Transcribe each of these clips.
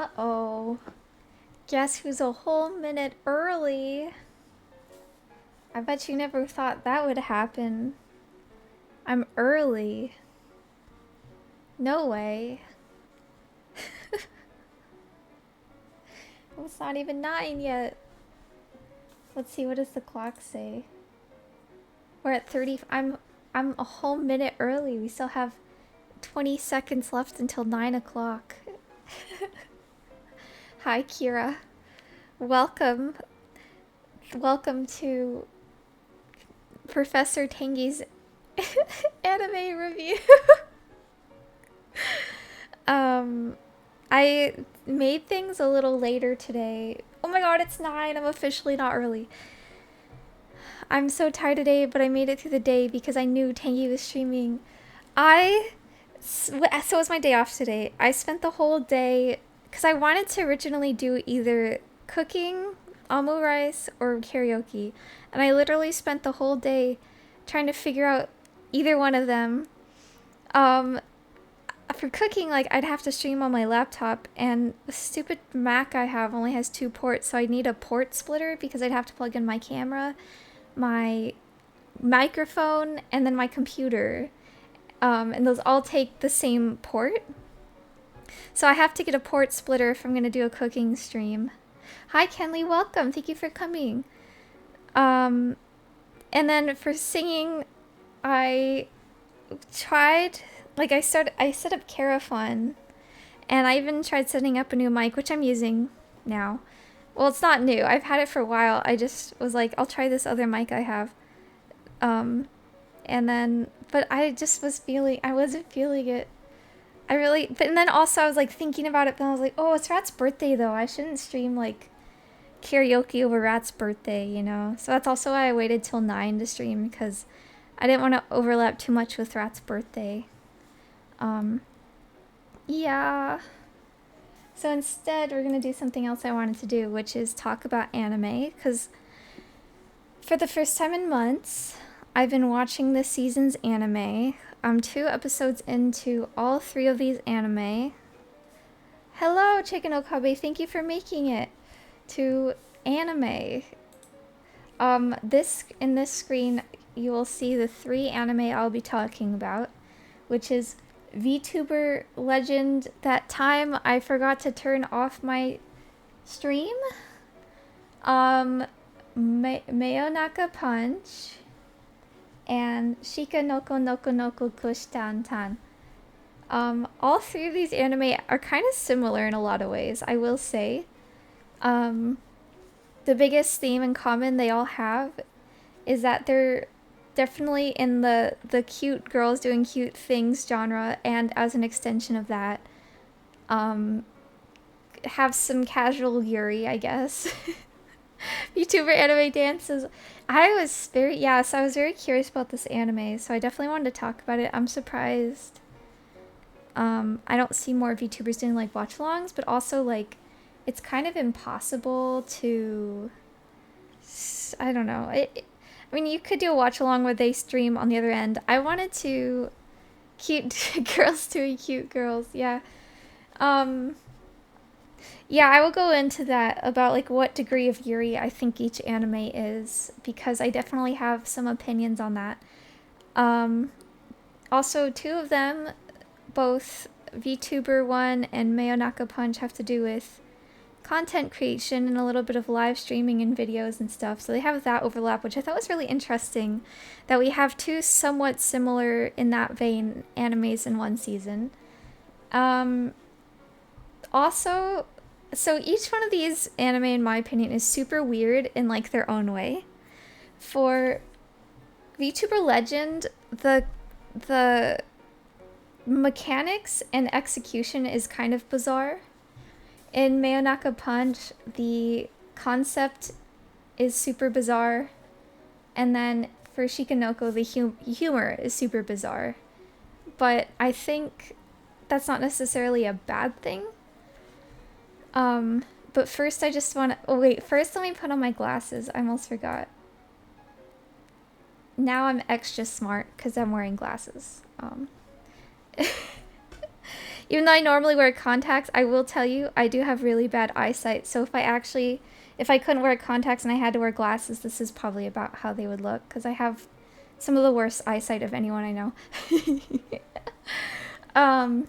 Uh-oh. Guess who's a whole minute early? I bet you never thought that would happen. I'm early. No way. It's not even 9 yet. Let's see, what does the clock say? We're at 30. I'm a whole minute early. We still have 20 seconds left until 9 o'clock. Hi, Kira. Welcome. Welcome to Professor Tangy's anime review. I made things a little later today. Oh my god, it's 9. I'm officially not early. I'm so tired today, but I made it through the day because I knew Tangy was streaming. So it was my day off today. I spent the whole day, because I wanted to originally do either cooking, omu rice, or karaoke. And I literally spent the whole day trying to figure out either one of them. For cooking, like, I'd have to stream on my laptop, and the stupid Mac I have only has 2 ports, so I need a port splitter because I'd have to plug in my camera, my microphone, and then my computer. And those all take the same port. So I have to get a port splitter if I'm going to do a cooking stream. Hi, Kenley, welcome. Thank you for coming. And then for singing, I tried... Like, I set up Carafun, and I even tried setting up a new mic, which I'm using now. Well, it's not new. I've had it for a while. I just was like, I'll try this other mic I have. And then, but I just I wasn't feeling it. And then also I was like thinking about it, but I was like, oh, it's Rat's birthday though. I shouldn't stream like karaoke over Rat's birthday, you know? So that's also why I waited till 9 to stream, because I didn't want to overlap too much with Rat's birthday. Yeah. So instead, we're gonna do something else I wanted to do, which is talk about anime, because for the first time in months, I've been watching this season's anime. I'm 2 episodes into all 3 of these anime. Hello, Chicken Okabe, thank you for making it to anime. In this screen, you will see the 3 anime I'll be talking about, which is VTuber Legend, that time I forgot to turn off my stream, Mayonaka Punch, and Shika Noko Noko Noko Kush Tan Tan. All 3 of these anime are kind of similar in a lot of ways, I will say. The biggest theme in common they all have is that they're definitely in the cute girls doing cute things genre, and as an extension of that, have some casual yuri, I guess. YouTuber anime dances. So I was very curious about this anime, so I definitely wanted to talk about it. I'm surprised I don't see more VTubers doing like watch-alongs, but also like it's kind of impossible to, I don't know, I mean, you could do a watch-along where they stream on the other end. I wanted to cute girls doing cute girls, yeah. Yeah, I will go into that about like what degree of yuri I think each anime is, because I definitely have some opinions on that. Also, 2 of them, both VTuber 1 and Mayonaka Punch, have to do with content creation and a little bit of live streaming and videos and stuff, so they have that overlap, which I thought was really interesting, that we have 2 somewhat similar in that vein animes in one season. Also, so each one of these anime, in my opinion, is super weird in like their own way. For VTuber Legend, the mechanics and execution is kind of bizarre. In Mayonaka Punch, the concept is super bizarre. And then for Shikanoko, the humor is super bizarre. But I think that's not necessarily a bad thing. But first I just want to... Oh wait, first let me put on my glasses. I almost forgot. Now I'm extra smart because I'm wearing glasses. Even though I normally wear contacts, I will tell you, I do have really bad eyesight. So if I couldn't wear contacts and I had to wear glasses, this is probably about how they would look. Because I have some of the worst eyesight of anyone I know. Oh,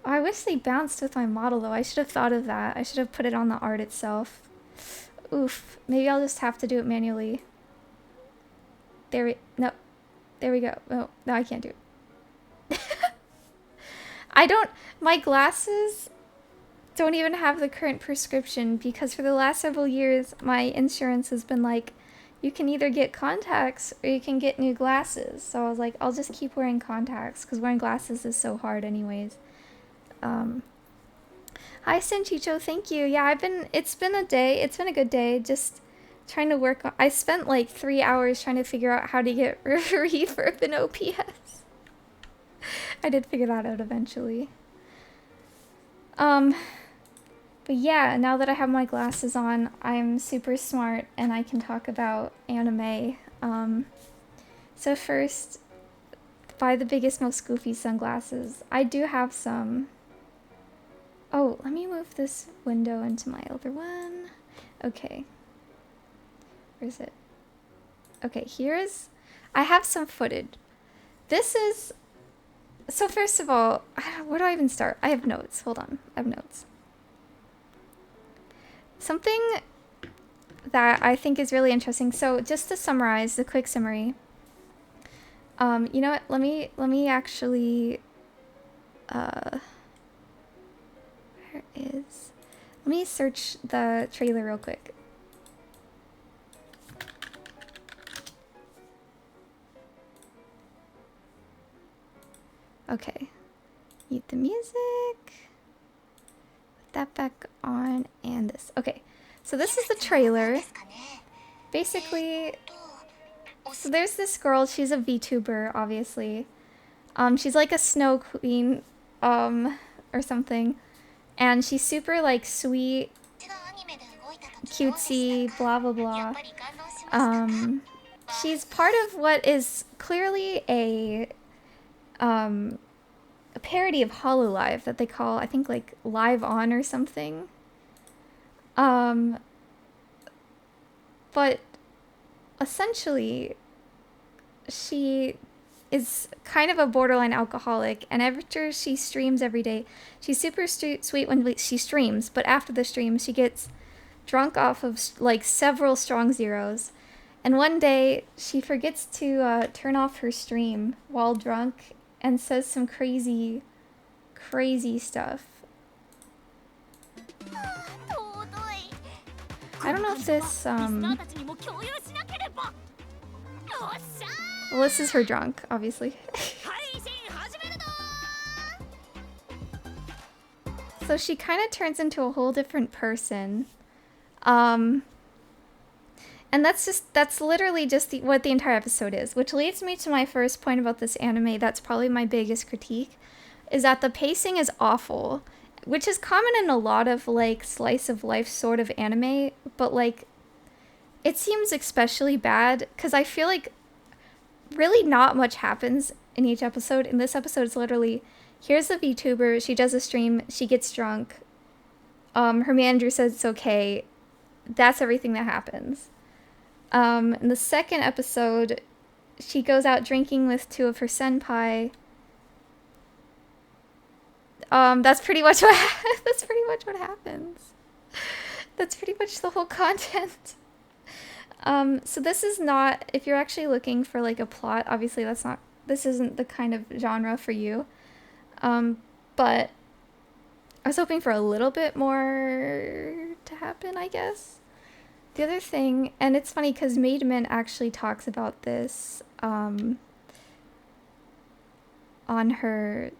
I wish they bounced with my model, though. I should have thought of that. I should have put it on the art itself. Oof. Maybe I'll just have to do it manually. No. There we go. Oh, no, I can't do it. My glasses don't even have the current prescription because for the last several years, my insurance has been like, you can either get contacts or you can get new glasses. So I was like, I'll just keep wearing contacts because wearing glasses is so hard anyways. Hi, Senchicho, thank you. Yeah, it's been a day. It's been a good day. Just trying to work on, I spent like 3 hours trying to figure out how to get reverb in OPS. I did figure that out eventually. But yeah, now that I have my glasses on, I'm super smart and I can talk about anime. So first, buy the biggest, most goofy sunglasses. I do have some. Oh, let me move this window into my other one. Okay. Where is it? Okay, I have some footage. So first of all, where do I even start? I have notes. Hold on. I have notes. Something that I think is really interesting. So just to summarize, the quick summary. You know what? Let me actually let me search the trailer real quick. Okay. Mute the music. Put that back on and this. Okay. So this is the trailer. Basically, so there's this girl, she's a VTuber, obviously. She's like a snow queen, or something. And she's super, like, sweet, cutesy, blah, blah, blah. She's part of what is clearly a parody of Hololive that they call, I think, like, Live On or something. But essentially, she is kind of a borderline alcoholic, and after she streams every day, she's super sweet when she streams, but after the stream, she gets drunk off of, like, several strong zeros, and one day, she forgets to turn off her stream while drunk, and says some crazy, crazy stuff. I don't know if this, well, this is her drunk, obviously. So she kind of turns into a whole different person. And that's literally just what the entire episode is, which leads me to my first point about this anime. That's probably my biggest critique, is that the pacing is awful, which is common in a lot of, like, slice of life sort of anime, but, like, it seems especially bad because I feel like really not much happens in each episode. In this episode, it's literally, here's the VTuber, she does a stream, she gets drunk, her manager says it's okay, that's everything that happens. In the second episode, she goes out drinking with 2 of her senpai. That's pretty much what happens. That's pretty much the whole content. So this is not, if you're actually looking for, like, a plot, obviously this isn't the kind of genre for you. But I was hoping for a little bit more to happen, I guess. The other thing, and it's funny because Maidman actually talks about this, on her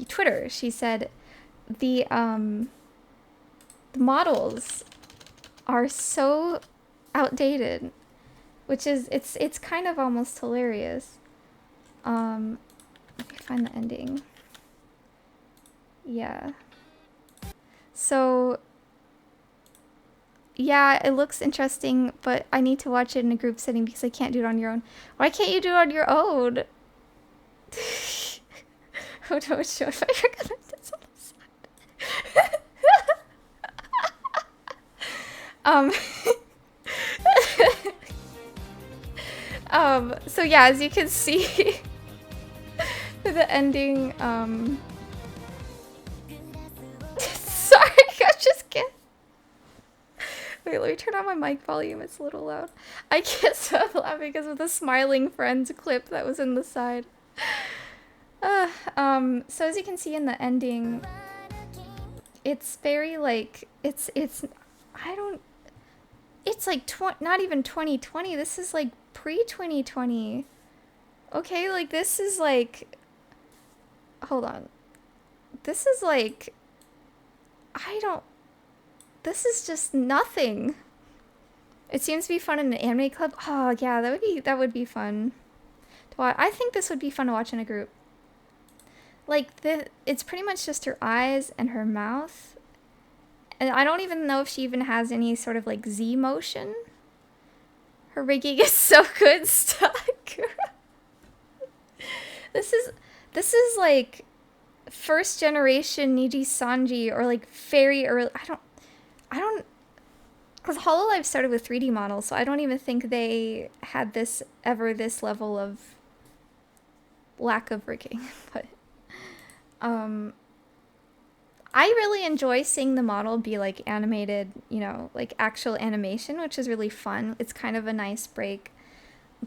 Twitter. She said the models are so outdated, which is, it's kind of almost hilarious. Let me find the ending. Yeah. So, yeah, it looks interesting, but I need to watch it in a group setting because I can't do it on your own. Why can't you do it on your own? Dojo if I forgot this on the side. So yeah, as you can see, for the ending, sorry, I just can't. Wait, let me turn on my mic volume, it's a little loud. I can't stop laughing because of the smiling friends clip that was in the side. So as you can see in the ending, it's very like, it's like not even 2020, this is like pre-2020. Okay, like this is like, hold on. This is like, this is just nothing. It seems to be fun in an anime club. Oh yeah, that would be fun to watch. I think this would be fun to watch in a group. Like it's pretty much just her eyes and her mouth. And I don't even know if she even has any sort of like Z motion. Her rigging is so good, stuck. This is like first generation Niji Sanji, or like very early. I don't, because HoloLive started with 3D models, so I don't even think they had this level of lack of rigging. But I really enjoy seeing the model be like animated, you know, like actual animation, which is really fun. It's kind of a nice break.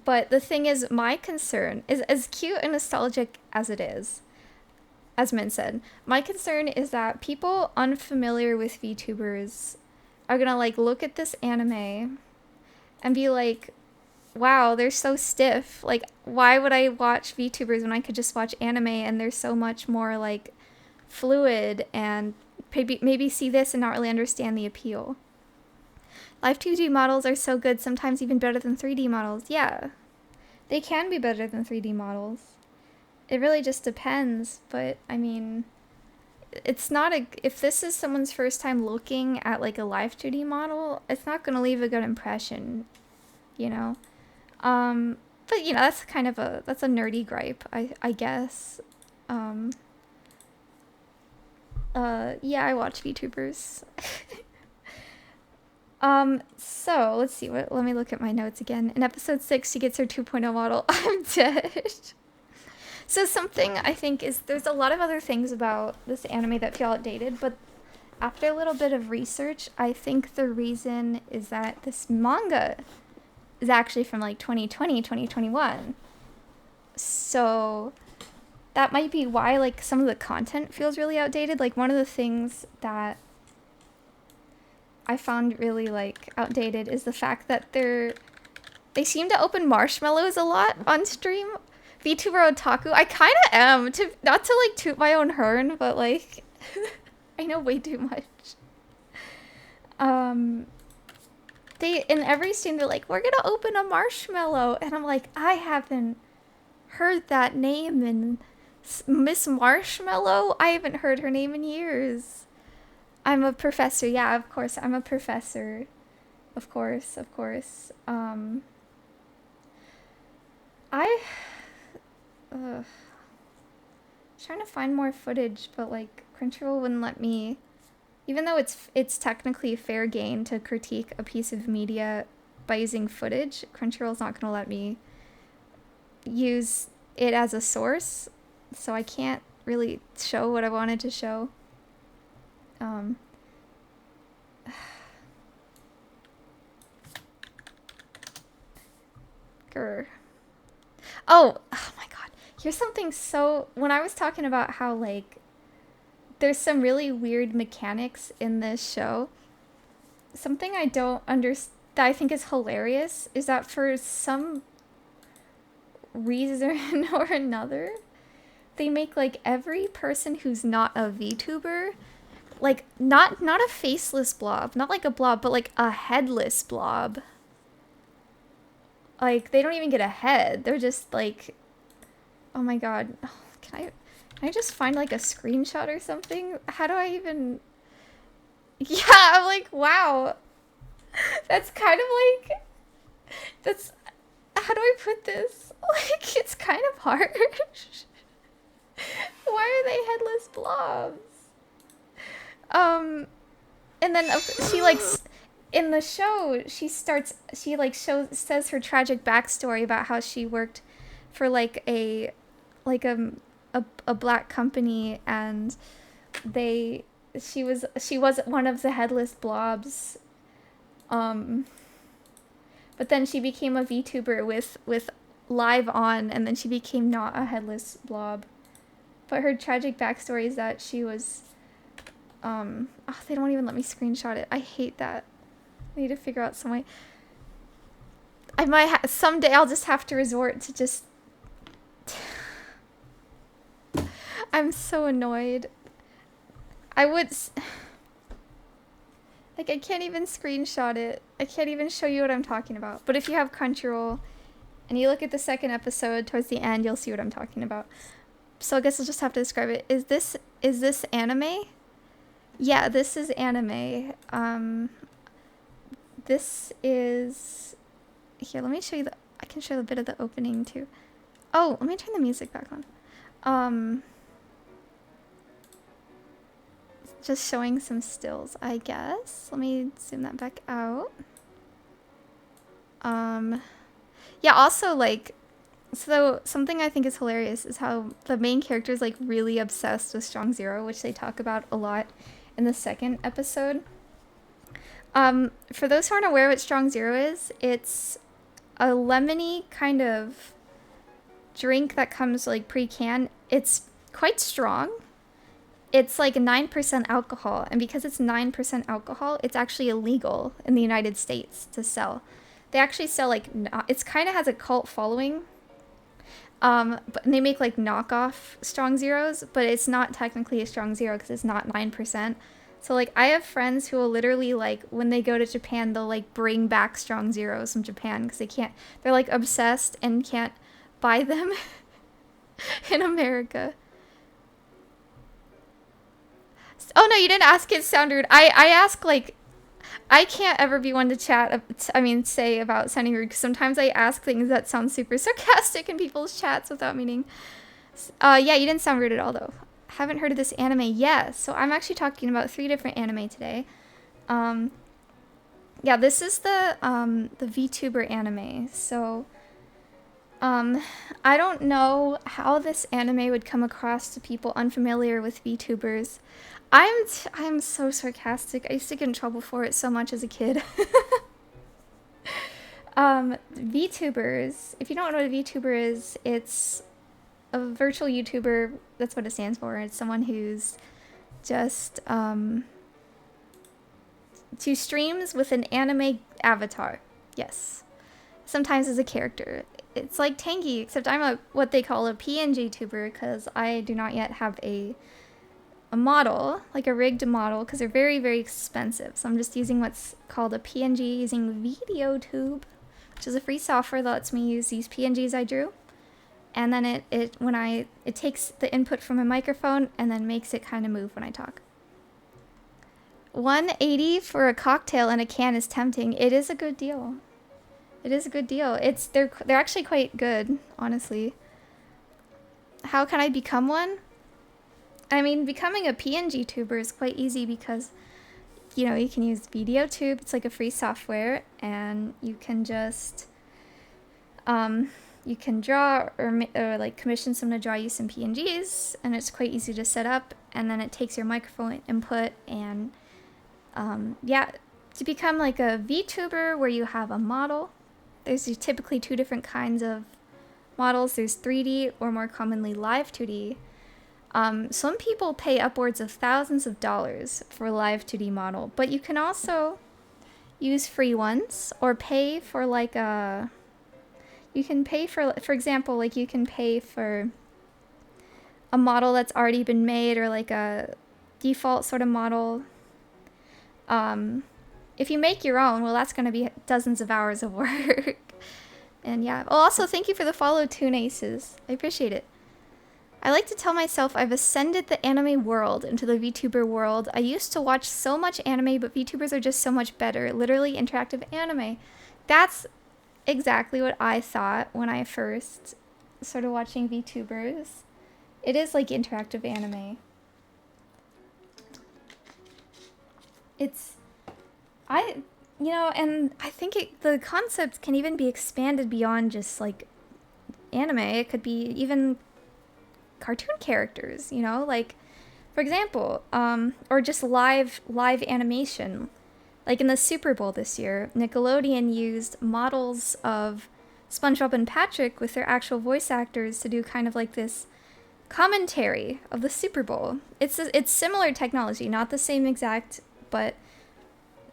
But the thing is, my concern is, as cute and nostalgic as it is, as Min said, my concern is that people unfamiliar with VTubers are gonna like look at this anime and be like, wow, they're so stiff. Like, why would I watch VTubers when I could just watch anime and they're so much more like fluid, and maybe see this and not really understand the appeal. Live 2D models are so good, sometimes even better than 3D models. Yeah, they can be better than 3D models. It really just depends, but I mean, it's not if this is someone's first time looking at like a live 2D model, it's not going to leave a good impression, you know? But you know, that's kind of that's a nerdy gripe, I guess. Yeah, I watch VTubers. So let's see, let me look at my notes again. In episode 6, she gets her 2.0 model. I'm dead. So something I think is, there's a lot of other things about this anime that feel outdated, but after a little bit of research, I think the reason is that this manga is actually from like 2020, 2021. So that might be why like some of the content feels really outdated. Like one of the things that I found really like outdated is the fact that they seem to open marshmallows a lot on stream. VTuber otaku, I kind of am, not to like toot my own horn, but like I know way too much. They in every stream they're like, we're gonna open a marshmallow, and I'm like, I haven't heard that name in Miss Marshmallow. I haven't heard her name in years. I'm a professor. Yeah, of course. I'm a professor. Of course. Trying to find more footage, but like Crunchyroll wouldn't let me. Even though it's technically fair game to critique a piece of media by using footage, Crunchyroll's not going to let me use it as a source, so I can't really show what I wanted to show. Oh my god. Here's something when I was talking about how like there's some really weird mechanics in this show, something I don't understand that I think is hilarious is that for some reason or another, they make like every person who's not a VTuber like not a faceless blob, not like a blob, but like a headless blob. Like they don't even get a head. They're just like, oh my god. Oh, can I just find like a screenshot or something? How do I even? Yeah, I'm like, wow. That's kind of like, how do I put this? Like, it's kind of harsh. Why are they headless blobs? And then she like in the show she like says her tragic backstory about how she worked for like a black company, and she was one of the headless blobs. But then she became a VTuber with live on, and then she became not a headless blob. But her tragic backstory is that she was they don't even let me screenshot it. I hate that. I need to figure out some way. I might someday I'll just have to resort to just I'm so annoyed. I would like I can't even screenshot it. I can't even show you what I'm talking about. But if you have Crunchyroll and you look at the second episode towards the end, you'll see what I'm talking about. So I guess I'll just have to describe it. Is this anime? Yeah, this is anime. This is... Here, let me show you I can show a bit of the opening, too. Oh, let me turn the music back on. Just showing some stills, I guess. Let me zoom that back out. Yeah, also, like... So, something I think is hilarious is how the main character is, like, really obsessed with Strong Zero, which they talk about a lot in the second episode. For those who aren't aware what Strong Zero is, it's a lemony kind of drink that comes, like, pre-canned. It's quite strong. It's, like, 9% alcohol, and because it's 9% alcohol, it's actually illegal in the United States to sell. They actually sell, like, it's kind of has a cult following. But they make like knockoff Strong Zeros, but it's not technically a Strong Zero because it's not 9%. So like I have friends who will literally like when they go to Japan, they'll like bring back Strong Zeros from Japan because they're like obsessed and can't buy them in America. Oh no, you didn't ask it sound rude. I ask like, I can't ever be one to say about sounding rude, because sometimes I ask things that sound super sarcastic in people's chats without meaning. Yeah, you didn't sound rude at all, though. Haven't heard of this anime? Yes. So I'm actually talking about 3 different anime today. Yeah, this is the VTuber anime. So, I don't know how this anime would come across to people unfamiliar with VTubers. I'm so sarcastic. I used to get in trouble for it so much as a kid. VTubers, if you don't know what a VTuber is, it's a virtual YouTuber. That's what it stands for. It's someone who's just, who streams with an anime avatar. Yes. Sometimes as a character. It's like Tangy, except I'm what they call a PNG tuber, because I do not yet have a model, like a rigged model, because they're very, very expensive. So I'm just using what's called a PNG using VideoTube, which is a free software that lets me use these PNGs I drew. And then it takes the input from a microphone and then makes it kind of move when I talk. $180 for a cocktail in a can is tempting. It is a good deal. It is a good deal. They're actually quite good, honestly. How can I become one? I mean, becoming a PNG tuber is quite easy because, you know, you can use VideoTube. It's like a free software, and you can just, you can draw or like commission someone to draw you some PNGs, and it's quite easy to set up. And then it takes your microphone input, and yeah, to become like a VTuber where you have a model, there's typically 2 different kinds of models. There's 3D or more commonly live 2D. Some people pay upwards of thousands of dollars for a live 2D model, but you can also use free ones or pay for like you can pay for example, like you can pay for a model that's already been made or like a default sort of model. If you make your own, well, that's going to be dozens of hours of work. And yeah, oh, also thank you for the follow, Toon Aces. I appreciate it. I like to tell myself I've ascended the anime world into the VTuber world. I used to watch so much anime, but VTubers are just so much better. Literally interactive anime. That's exactly what I thought when I first started watching VTubers. It is like interactive anime. It's, you know, and I think the concept can even be expanded beyond just like anime. It could be even cartoon characters, you know, like for example, or just live animation. Like in the Super Bowl this year, Nickelodeon used models of SpongeBob and Patrick with their actual voice actors to do kind of like this commentary of the Super Bowl. It's similar technology, not the same exact, but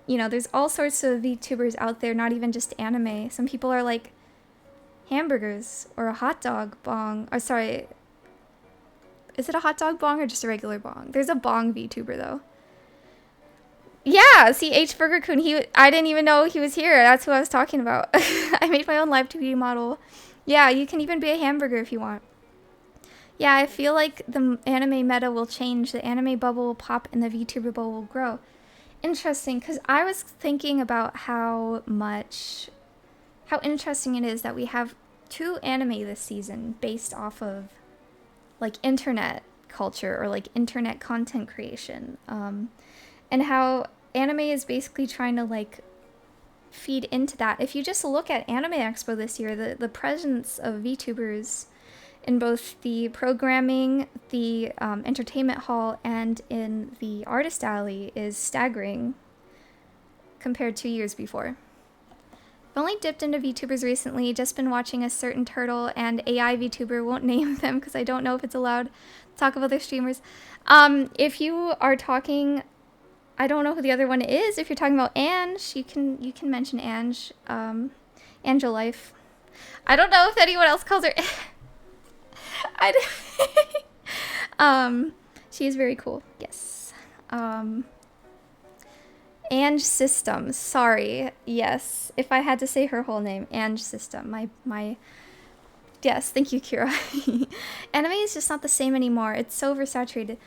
you know, there's all sorts of VTubers out there, not even just anime. Some people are like hamburgers or a hot dog bong. Or sorry, is it a hot dog bong or just a regular bong? There's a bong VTuber though. Yeah, see, H Burger Kun, I didn't even know he was here. That's who I was talking about. I made my own live 2D model. Yeah, you can even be a hamburger if you want. Yeah, I feel like the anime meta will change. The anime bubble will pop and the VTuber bubble will grow. Interesting, because I was thinking about how interesting it is that we have 2 anime this season based off of like internet culture or like internet content creation. And how anime is basically trying to like feed into that. If you just look at Anime Expo this year, the presence of VTubers in both the programming, the entertainment hall, and in the artist alley is staggering compared to years before. I've only dipped into VTubers recently, just been watching a certain turtle and AI VTuber, won't name them because I don't know if it's allowed to talk of other streamers. If you are talking, I don't know who the other one is. If you're talking about Ange, you can mention Ange, Angel Life. I don't know if anyone else calls her. She is very cool. Yes. Ange System. Sorry. Yes. If I had to say her whole name, Ange System. My. Yes. Thank you, Kira. Anime is just not the same anymore. It's so oversaturated.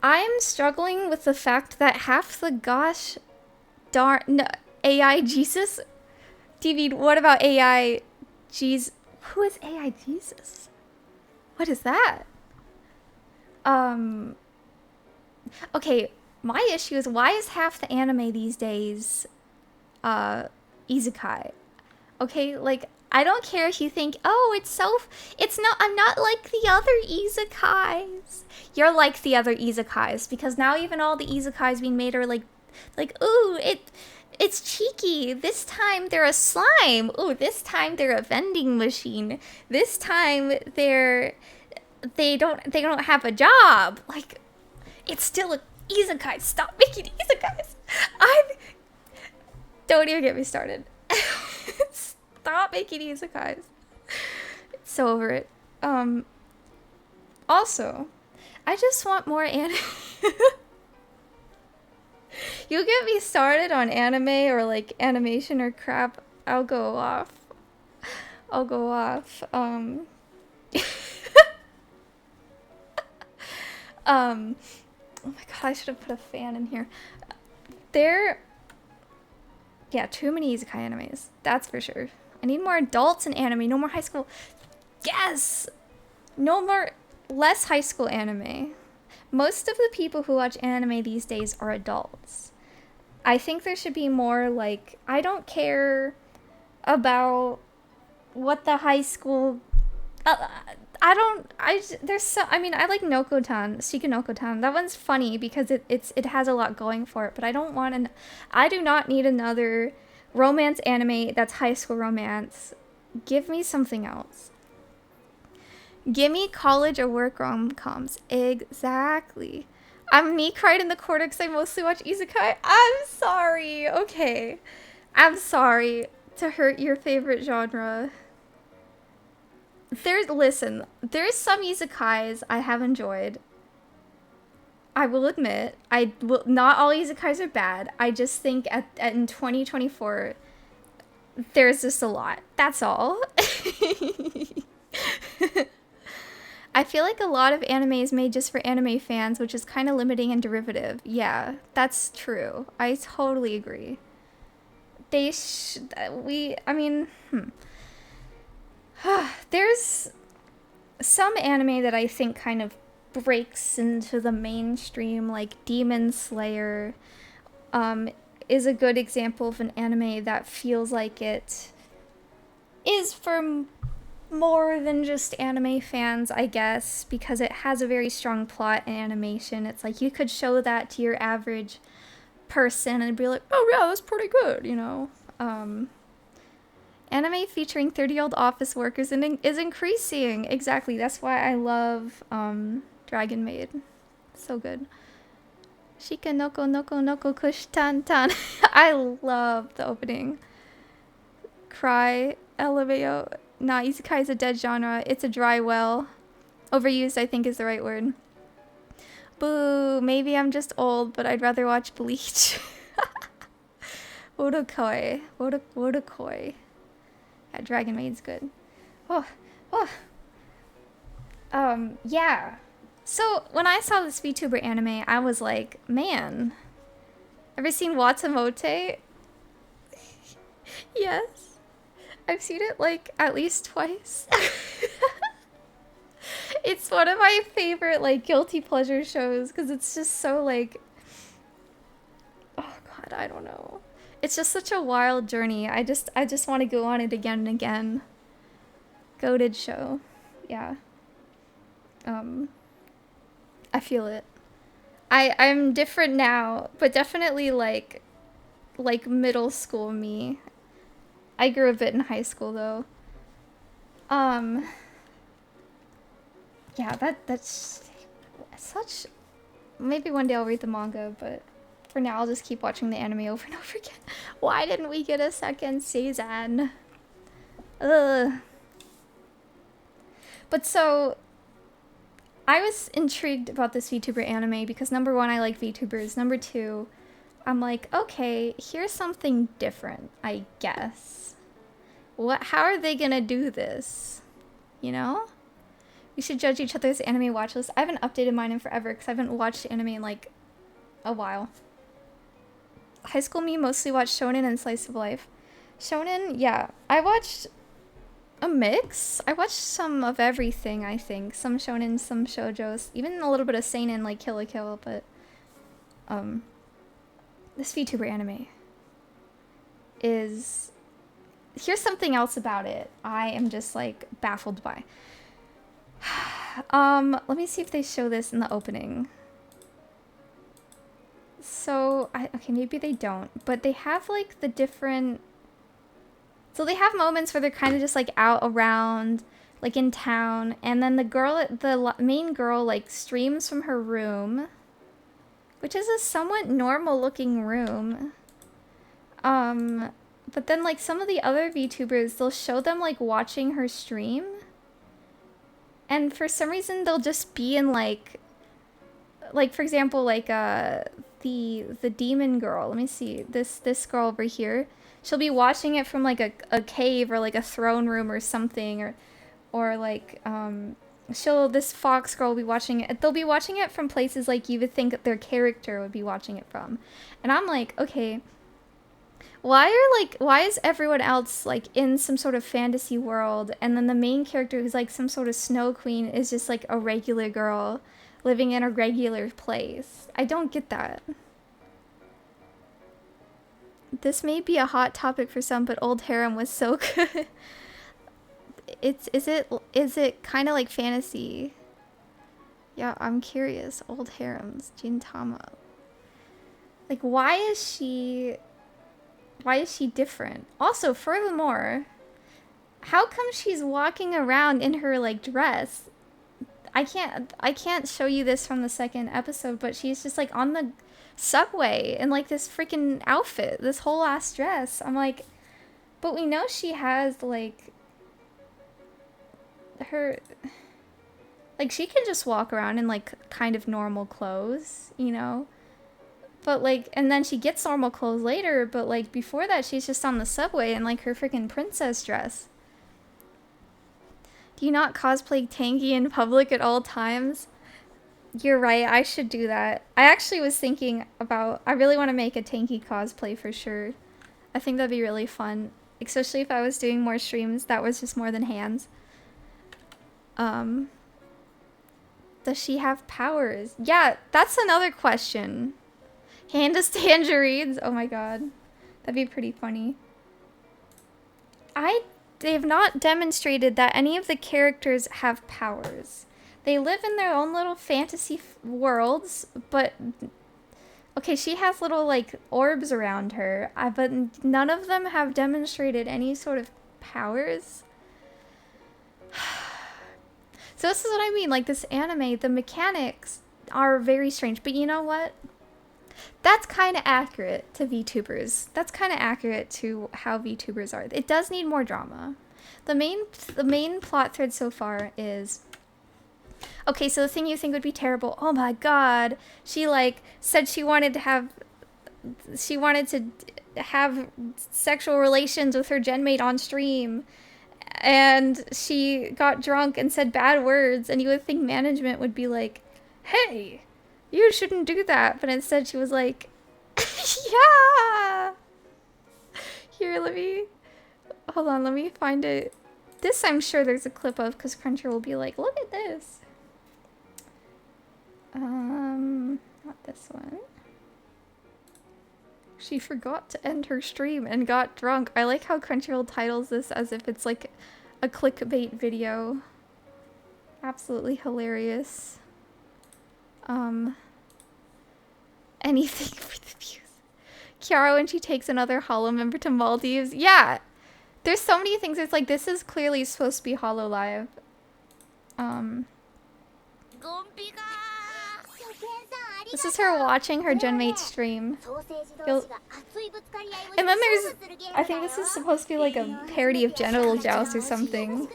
I'm struggling with the fact that half the gosh darn no, AI Jesus. TV, what about AI Jesus? Who is AI Jesus? What is that? Okay, my issue is why is half the anime these days isekai? Okay, like I don't care if you think, oh, it's not, I'm not like the other isekais. You're like the other isekais because now even all the isekais being made are like, ooh, it's cheeky. This time they're a slime. Ooh, this time they're a vending machine. This time they don't have a job. Like, it's still a isekai. Stop making isekais. Don't even get me started. Stop making isekais. So over it. Also, I just want more anime. You get me started on anime or like animation or crap, I'll go off. Oh my god, I should have put a fan in here. Yeah, too many isekai animes. That's for sure. I need more adults in anime, no more high school. Yes! Less high school anime. Most of the people who watch anime these days are adults. I think there should be more like, I don't care about what the high school, I like Noko-tan, Shiki Noko-tan. That one's funny because it has a lot going for it, but I do not need another romance anime that's high school romance. Give me something else. Give me college or work rom-coms. Exactly. Me cried in the corner because I mostly watch isekai. I'm sorry. Okay. I'm sorry to hurt your favorite genre. There's some isekais I have enjoyed. I will admit, not all isekais are bad. I just think in 2024, there's just a lot. That's all. I feel like a lot of anime is made just for anime fans, which is kind of limiting and derivative. Yeah, that's true. I totally agree. There's some anime that I think kind of breaks into the mainstream, like Demon Slayer, is a good example of an anime that feels like it is for more than just anime fans, I guess, because it has a very strong plot and animation. It's like you could show that to your average person and be like, oh yeah, that's pretty good, you know? Anime featuring 30-year-old office workers is increasing. Exactly, that's why I love Dragon Maid. So good. Shika noko noko noko kush tan tan. I love the opening. Cry, Eleveo. Nah, isekai is a dead genre. It's a dry well. Overused, I think, is the right word. Boo, maybe I'm just old, but I'd rather watch Bleach. Wodokoi. Wodokoi. Yeah, Dragon Maid's good. Oh, oh. Yeah. So, when I saw this VTuber anime, I was like, man. Ever seen Watamote? Yes. I've seen it, like, at least twice. It's one of my favorite, like, guilty pleasure shows, because it's just so, like... Oh, God, I don't know. It's just such a wild journey. I just want to go on it again and again. Goated show. Yeah. I feel it. I'm different now, but definitely, like middle school me. I grew a bit in high school, though. Yeah, that's such... Maybe one day I'll read the manga, but for now I'll just keep watching the anime over and over again. Why didn't we get a second season? Ugh. But so... I was intrigued about this VTuber anime because number one, I like VTubers. Number two, I'm like, okay, here's something different, I guess. How are they gonna do this? You know? We should judge each other's anime watch list. I haven't updated mine in forever because I haven't watched anime in like a while. High school me mostly watched shonen and slice of life. Shonen, yeah. I watched a mix. I watched some of everything, I think. Some shonen, some shoujos, even a little bit of seinen like Kill la Kill, but this VTuber anime is... Here's something else about it I am just like baffled by. Let me see if they show this in the opening. So, okay, maybe they don't, but they have like the different... So they have moments where they're kind of just like out around, like in town, and then the main girl like streams from her room, which is a somewhat normal looking room. But then like some of the other VTubers, they'll show them like watching her stream. And for some reason they'll just be in like for example, like the demon girl. Let me see. This girl over here. She'll be watching it from like a cave or like a throne room or something, or like this fox girl will be watching it. They'll be watching it from places like you would think their character would be watching it from. And I'm like, okay, why is everyone else like in some sort of fantasy world, and then the main character who's like some sort of snow queen is just like a regular girl living in a regular place? I don't get that. This may be a hot topic for some, but Old Harem was so good. Is it kind of like fantasy? Yeah, I'm curious. Old Harems, Gintama. Like, why is she different? Also, furthermore, how come she's walking around in her like dress? I can't show you this from the second episode, but she's just like on the subway in like this freaking outfit, this whole ass dress. I'm like, but we know she has like her, like she can just walk around in like kind of normal clothes, you know? But like, and then she gets normal clothes later, but like before that she's just on the subway in like her freaking princess dress. Do you not cosplay Tangy in public at all times? You're right, I should do that. I actually was thinking about... I really want to make a Tangy cosplay for sure. I think that'd be really fun. Especially if I was doing more streams that was just more than hands. Um, does she have powers? Yeah, that's another question. Hand us tangerines. Oh my god. That'd be pretty funny. They've not demonstrated that any of the characters have powers. They live in their own little fantasy worlds, but okay, she has little like orbs around her, but none of them have demonstrated any sort of powers. So this is what I mean, like this anime, the mechanics are very strange, but you know what? That's kind of accurate to VTubers. That's kind of accurate to how VTubers are. It does need more drama. The main plot thread so far is, okay, so the thing you think would be terrible, oh my god, she like said she wanted to have sexual relations with her genmate on stream, and she got drunk and said bad words, and you would think management would be like, hey, you shouldn't do that, but instead she was like, yeah. Here, hold on, let me find it. This I'm sure there's a clip of, because Crunchyroll will be like, look at this. Not this one. She forgot to end her stream and got drunk. I like how Crunchyroll titles this as if it's like a clickbait video. Absolutely hilarious. Anything for the views. Kiara when she takes another Hollow member to Maldives. Yeah! There's so many things. It's like, this is clearly supposed to be Hollow Live. This is her watching her genmate stream. And then there's, I think this is supposed to be like a parody of Genital Joust or something.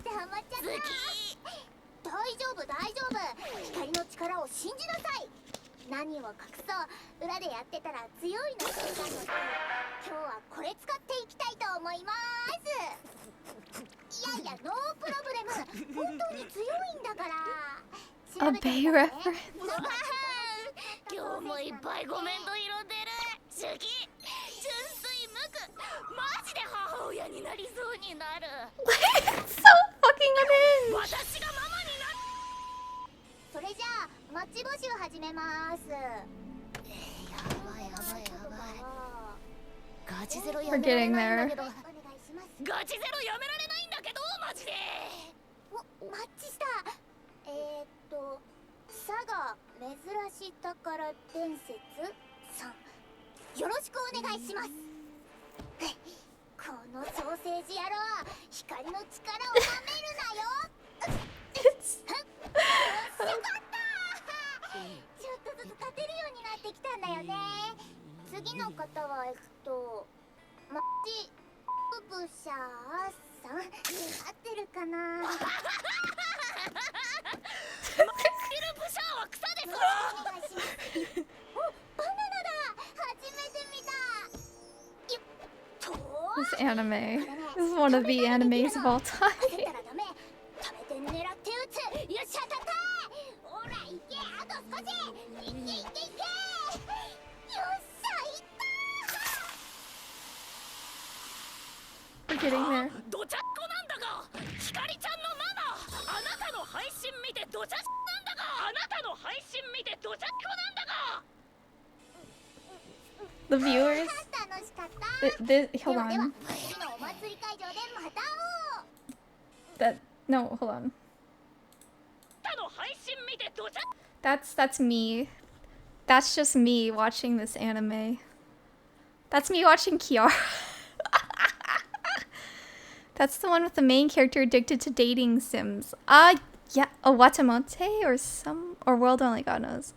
A Bay reference. It's so fucking unhinged. We're getting there. This anime. This is one of the animes of all time. We're getting there. The viewers. Hold on. No, hold on. That's me. That's just me watching this anime. That's me watching Kiara. That's the one with the main character addicted to dating sims. Yeah, a Watamote or World Only God Knows.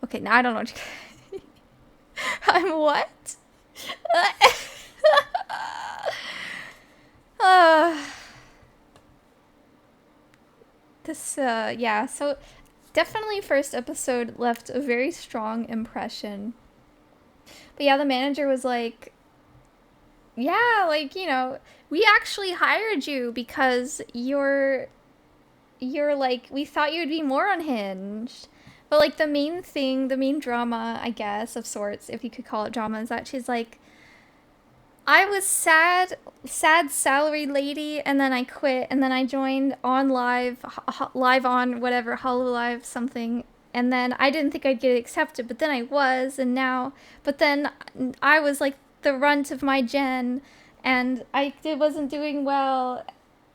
Okay, now I don't know what you I'm what? Yeah, so definitely first episode left a very strong impression. But yeah, the manager was like, yeah, like, you know, we actually hired you because you're like, we thought you'd be more unhinged. But like the main drama, I guess, of sorts, if you could call it drama, is that she's like, I was sad salary lady, and then I quit, and then I joined on live on whatever, Hollow Live something, and then I didn't think I'd get accepted, but then I was, and now, but then I was like the runt of my gen, and wasn't doing well,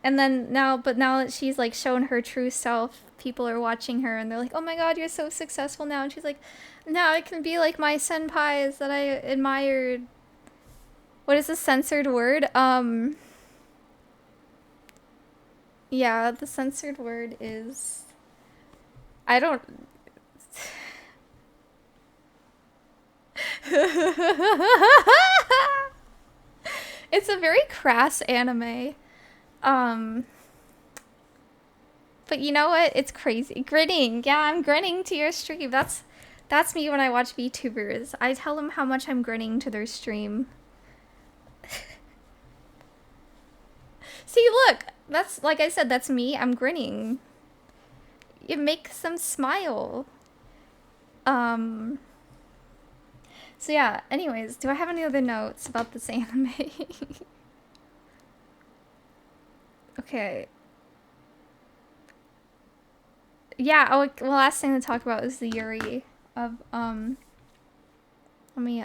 and then now that she's like shown her true self, people are watching her, and they're like, oh my god, you're so successful now, and she's like, now I can be like my senpais that I admired. What is the censored word? Yeah, the censored word is... I don't... It's a very crass anime. But you know what? It's crazy. Grinning. Yeah, I'm grinning to your stream. That's me when I watch VTubers. I tell them how much I'm grinning to their stream. See, look, that's, like I said, that's me. I'm grinning. It makes them smile. So yeah, anyways, do I have any other notes about this anime? Okay. Yeah, oh, well, last thing to talk about is the Yuri of, let me,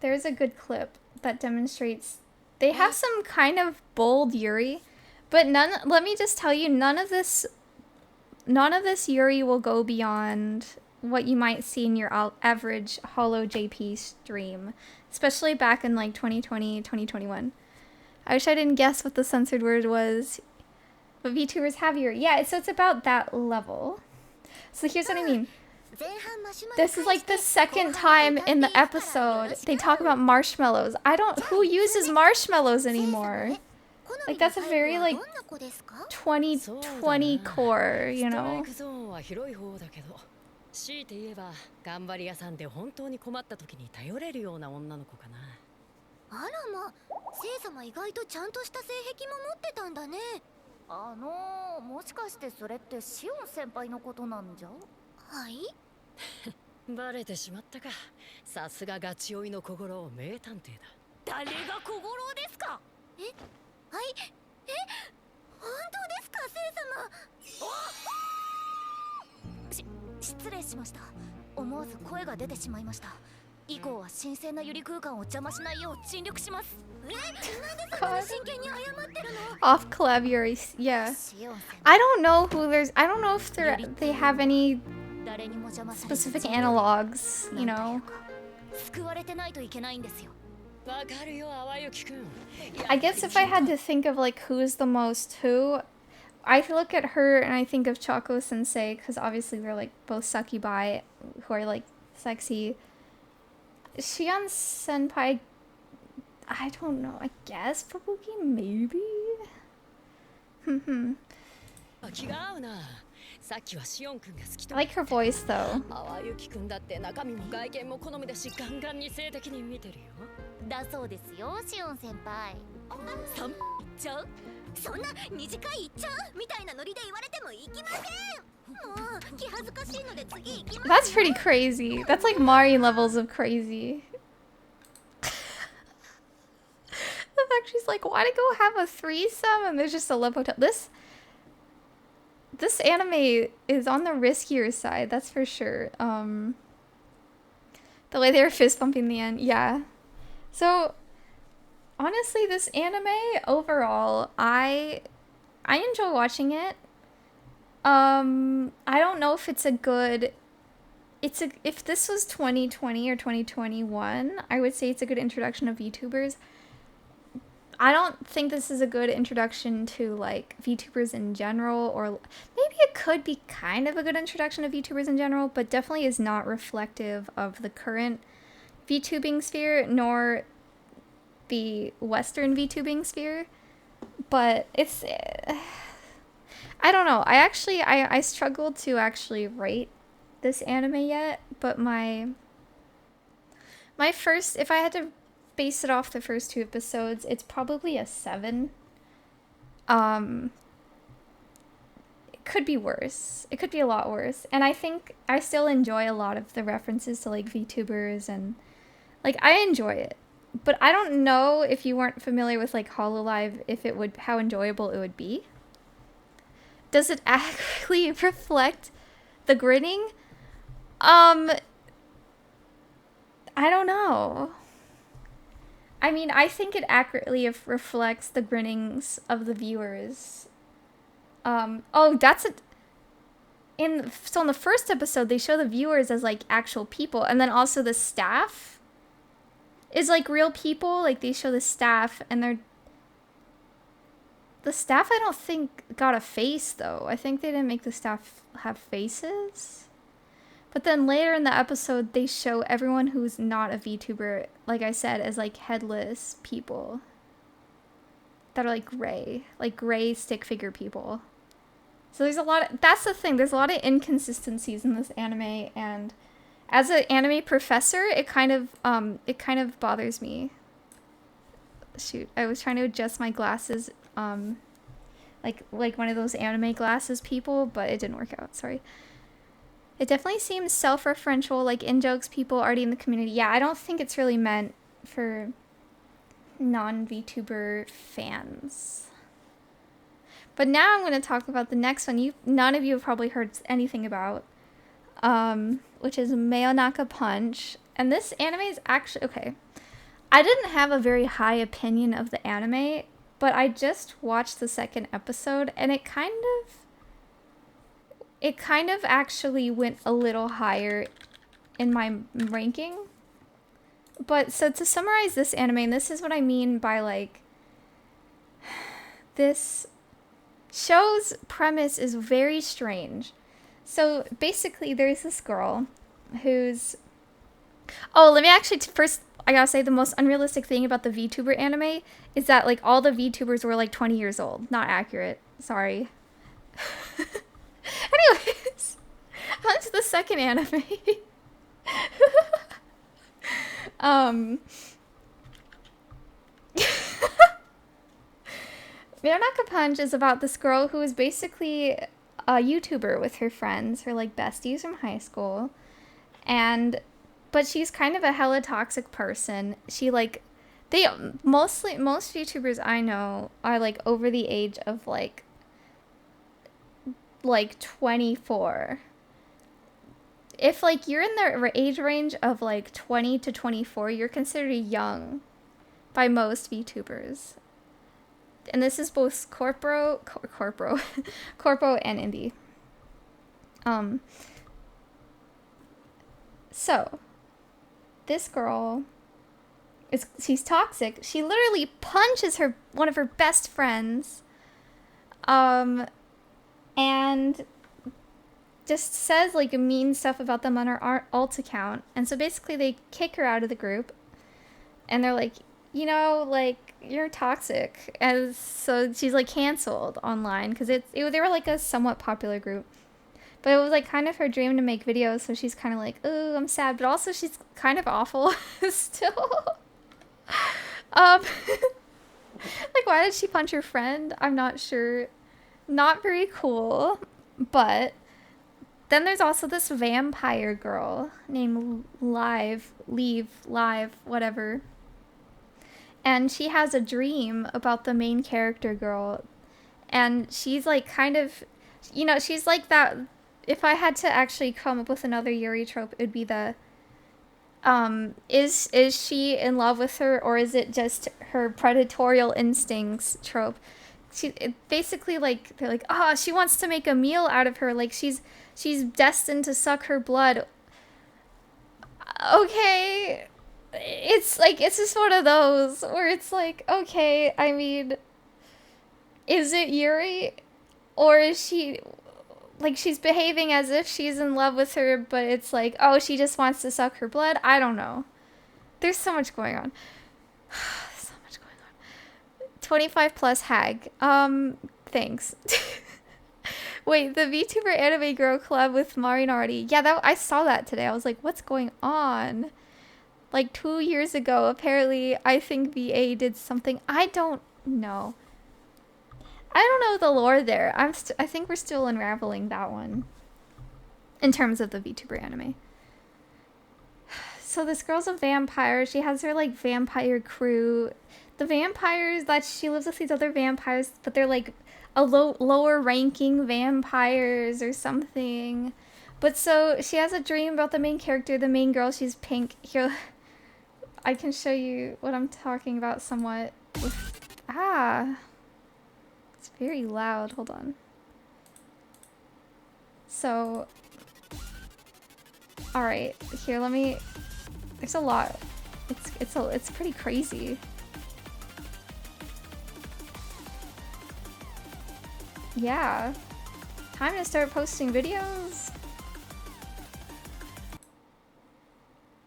there's a good clip that demonstrates they have some kind of bold Yuri, but let me just tell you, none of this Yuri will go beyond what you might see in your average Holo JP stream, especially back in like 2020, 2021. I wish I didn't guess what the censored word was, but VTubers have Yuri. Yeah, so it's about that level. So here's what I mean. This is like the second time in the episode they talk about marshmallows. Who uses marshmallows anymore? Like, that's a very, like, 2020 core, you know? 強いて言えば頑張り屋さんで本当に困った時に頼れるような女の子かな。あらま、聖様意外とちゃんとした性癖も持ってたんだね。もしかしてそれってシオン先輩のことなんじゃ？はい？バレてしまったか。さすがガチ追いの小五郎名探偵だ。誰が小五郎ですか？え？はい？え？本当ですか、聖様？失礼しました。思わず声が出てしまいました。以降は神聖なゆり空間を邪魔しないよう尽力します。なんでそんな真剣に謝ってるの？ Off collab Yuri, yeah. I don't know if they have any specific analogs, you know. I guess if I had to think of like who's the most who, I look at her and I think of Choco Sensei, because obviously they're like both succubi who are like sexy. Shion Senpai, I don't know, I guess Fubuki, maybe? I like her voice though. だそうですよ、シオン先輩。さんちゃう？そんな二次会行っちゃうみたいなノリで言われても行きません。もう気恥ずかしいので次行きます。 That's pretty crazy. That's like Mari levels of crazy. The fact she's like, wanna go have a threesome? And there's just a love hotel. This anime is on the riskier side, that's for sure. The way they were fist bumping the end, yeah. So honestly, this anime overall, I enjoy watching it. I don't know if it's a good... if this was 2020 or 2021, I would say it's a good introduction of VTubers. I don't think this is a good introduction to, like, VTubers in general, or maybe it could be kind of a good introduction to VTubers in general, but definitely is not reflective of the current VTubing sphere, nor the Western VTubing sphere. But it's... I don't know. I struggled to actually rate this anime yet, but my first... if I had to base it off the first 2 episodes, it's probably a 7. It could be worse. It could be a lot worse. And I think I still enjoy a lot of the references to like VTubers and Like, I enjoy it. But I don't know if you weren't familiar with like Hololive, if it would, how enjoyable it would be. Does it actually reflect the grinning? I don't know. I mean, I think it accurately reflects the grinnings of the viewers. Oh, that's a. So in the first episode, they show the viewers as like actual people, and then also the staff is like real people. Like they show the staff, and the staff I don't think got a face though. I think they didn't make the staff have faces. But then later in the episode, they show everyone who's not a VTuber, like I said, as like headless people that are like gray stick figure people. So there's a lot of, that's the thing, there's a lot of inconsistencies in this anime, and as an anime professor, it kind of bothers me. Shoot, I was trying to adjust my glasses, like one of those anime glasses people, but it didn't work out, sorry. It definitely seems self-referential, like in-jokes people already in the community. Yeah, I don't think it's really meant for non-VTuber fans. But now I'm going to talk about the next one. None of you have probably heard anything about, which is Mayonaka Punch. And this anime is actually, okay, I didn't have a very high opinion of the anime, but I just watched the second episode, and it kind of actually went a little higher in my ranking. But so to summarize this anime, and this is what I mean by like, this show's premise is very strange. So basically there's this girl who's, oh, let me actually first, I gotta say the most unrealistic thing about the VTuber anime is that like all the VTubers were like 20 years old. Not accurate. Sorry. Anyways, on to the second anime. Mayonaka Punch is about this girl who is basically a YouTuber with her friends, her like besties from high school, but she's kind of a hella toxic person. She like, most YouTubers I know are like over the age of like 24. If like you're in the age range of like 20 to 24, you're considered young by most VTubers. And this is both corpo and indie. So this girl she's toxic. She literally punches one of her best friends, and just says like mean stuff about them on her alt account. And so basically they kick her out of the group, and they're like, you know, like, you're toxic. And so she's like canceled online because they were like a somewhat popular group. But it was like kind of her dream to make videos, so she's kind of like, oh, I'm sad, but also she's kind of awful still. Like, why did she punch her friend? I'm not sure. Not very cool. But then there's also this vampire girl named Leave, whatever. And she has a dream about the main character girl. And she's like kind of, you know, she's like that. If I had to actually come up with another Yuri trope, it would be the, is she in love with her, or is it just her predatorial instincts trope? Basically like, they're like, oh, she wants to make a meal out of her. Like she's destined to suck her blood. Okay. It's like, it's just one of those where it's like, okay, I mean, is it Yuri? Or is she, like, she's behaving as if she's in love with her, but it's like, oh, she just wants to suck her blood? I don't know. There's so much going on. 25 plus hag. Thanks. Wait, the VTuber anime girl collab with Marinardi. Yeah, I saw that today. I was like, what's going on? Like 2 years ago, apparently, I think VA did something. I don't know. I don't know the lore there. I think we're still unraveling that one. In terms of the VTuber anime. So this girl's a vampire. She has her like vampire crew. The vampires that she lives with these other vampires, but they're like a lower ranking vampires or something. But so she has a dream about the main character, the main girl. She's pink. Here, I can show you what I'm talking about somewhat. It's very loud. Hold on. So, all right, here. Let me. There's a lot. It's pretty crazy. Yeah. Time to start posting videos.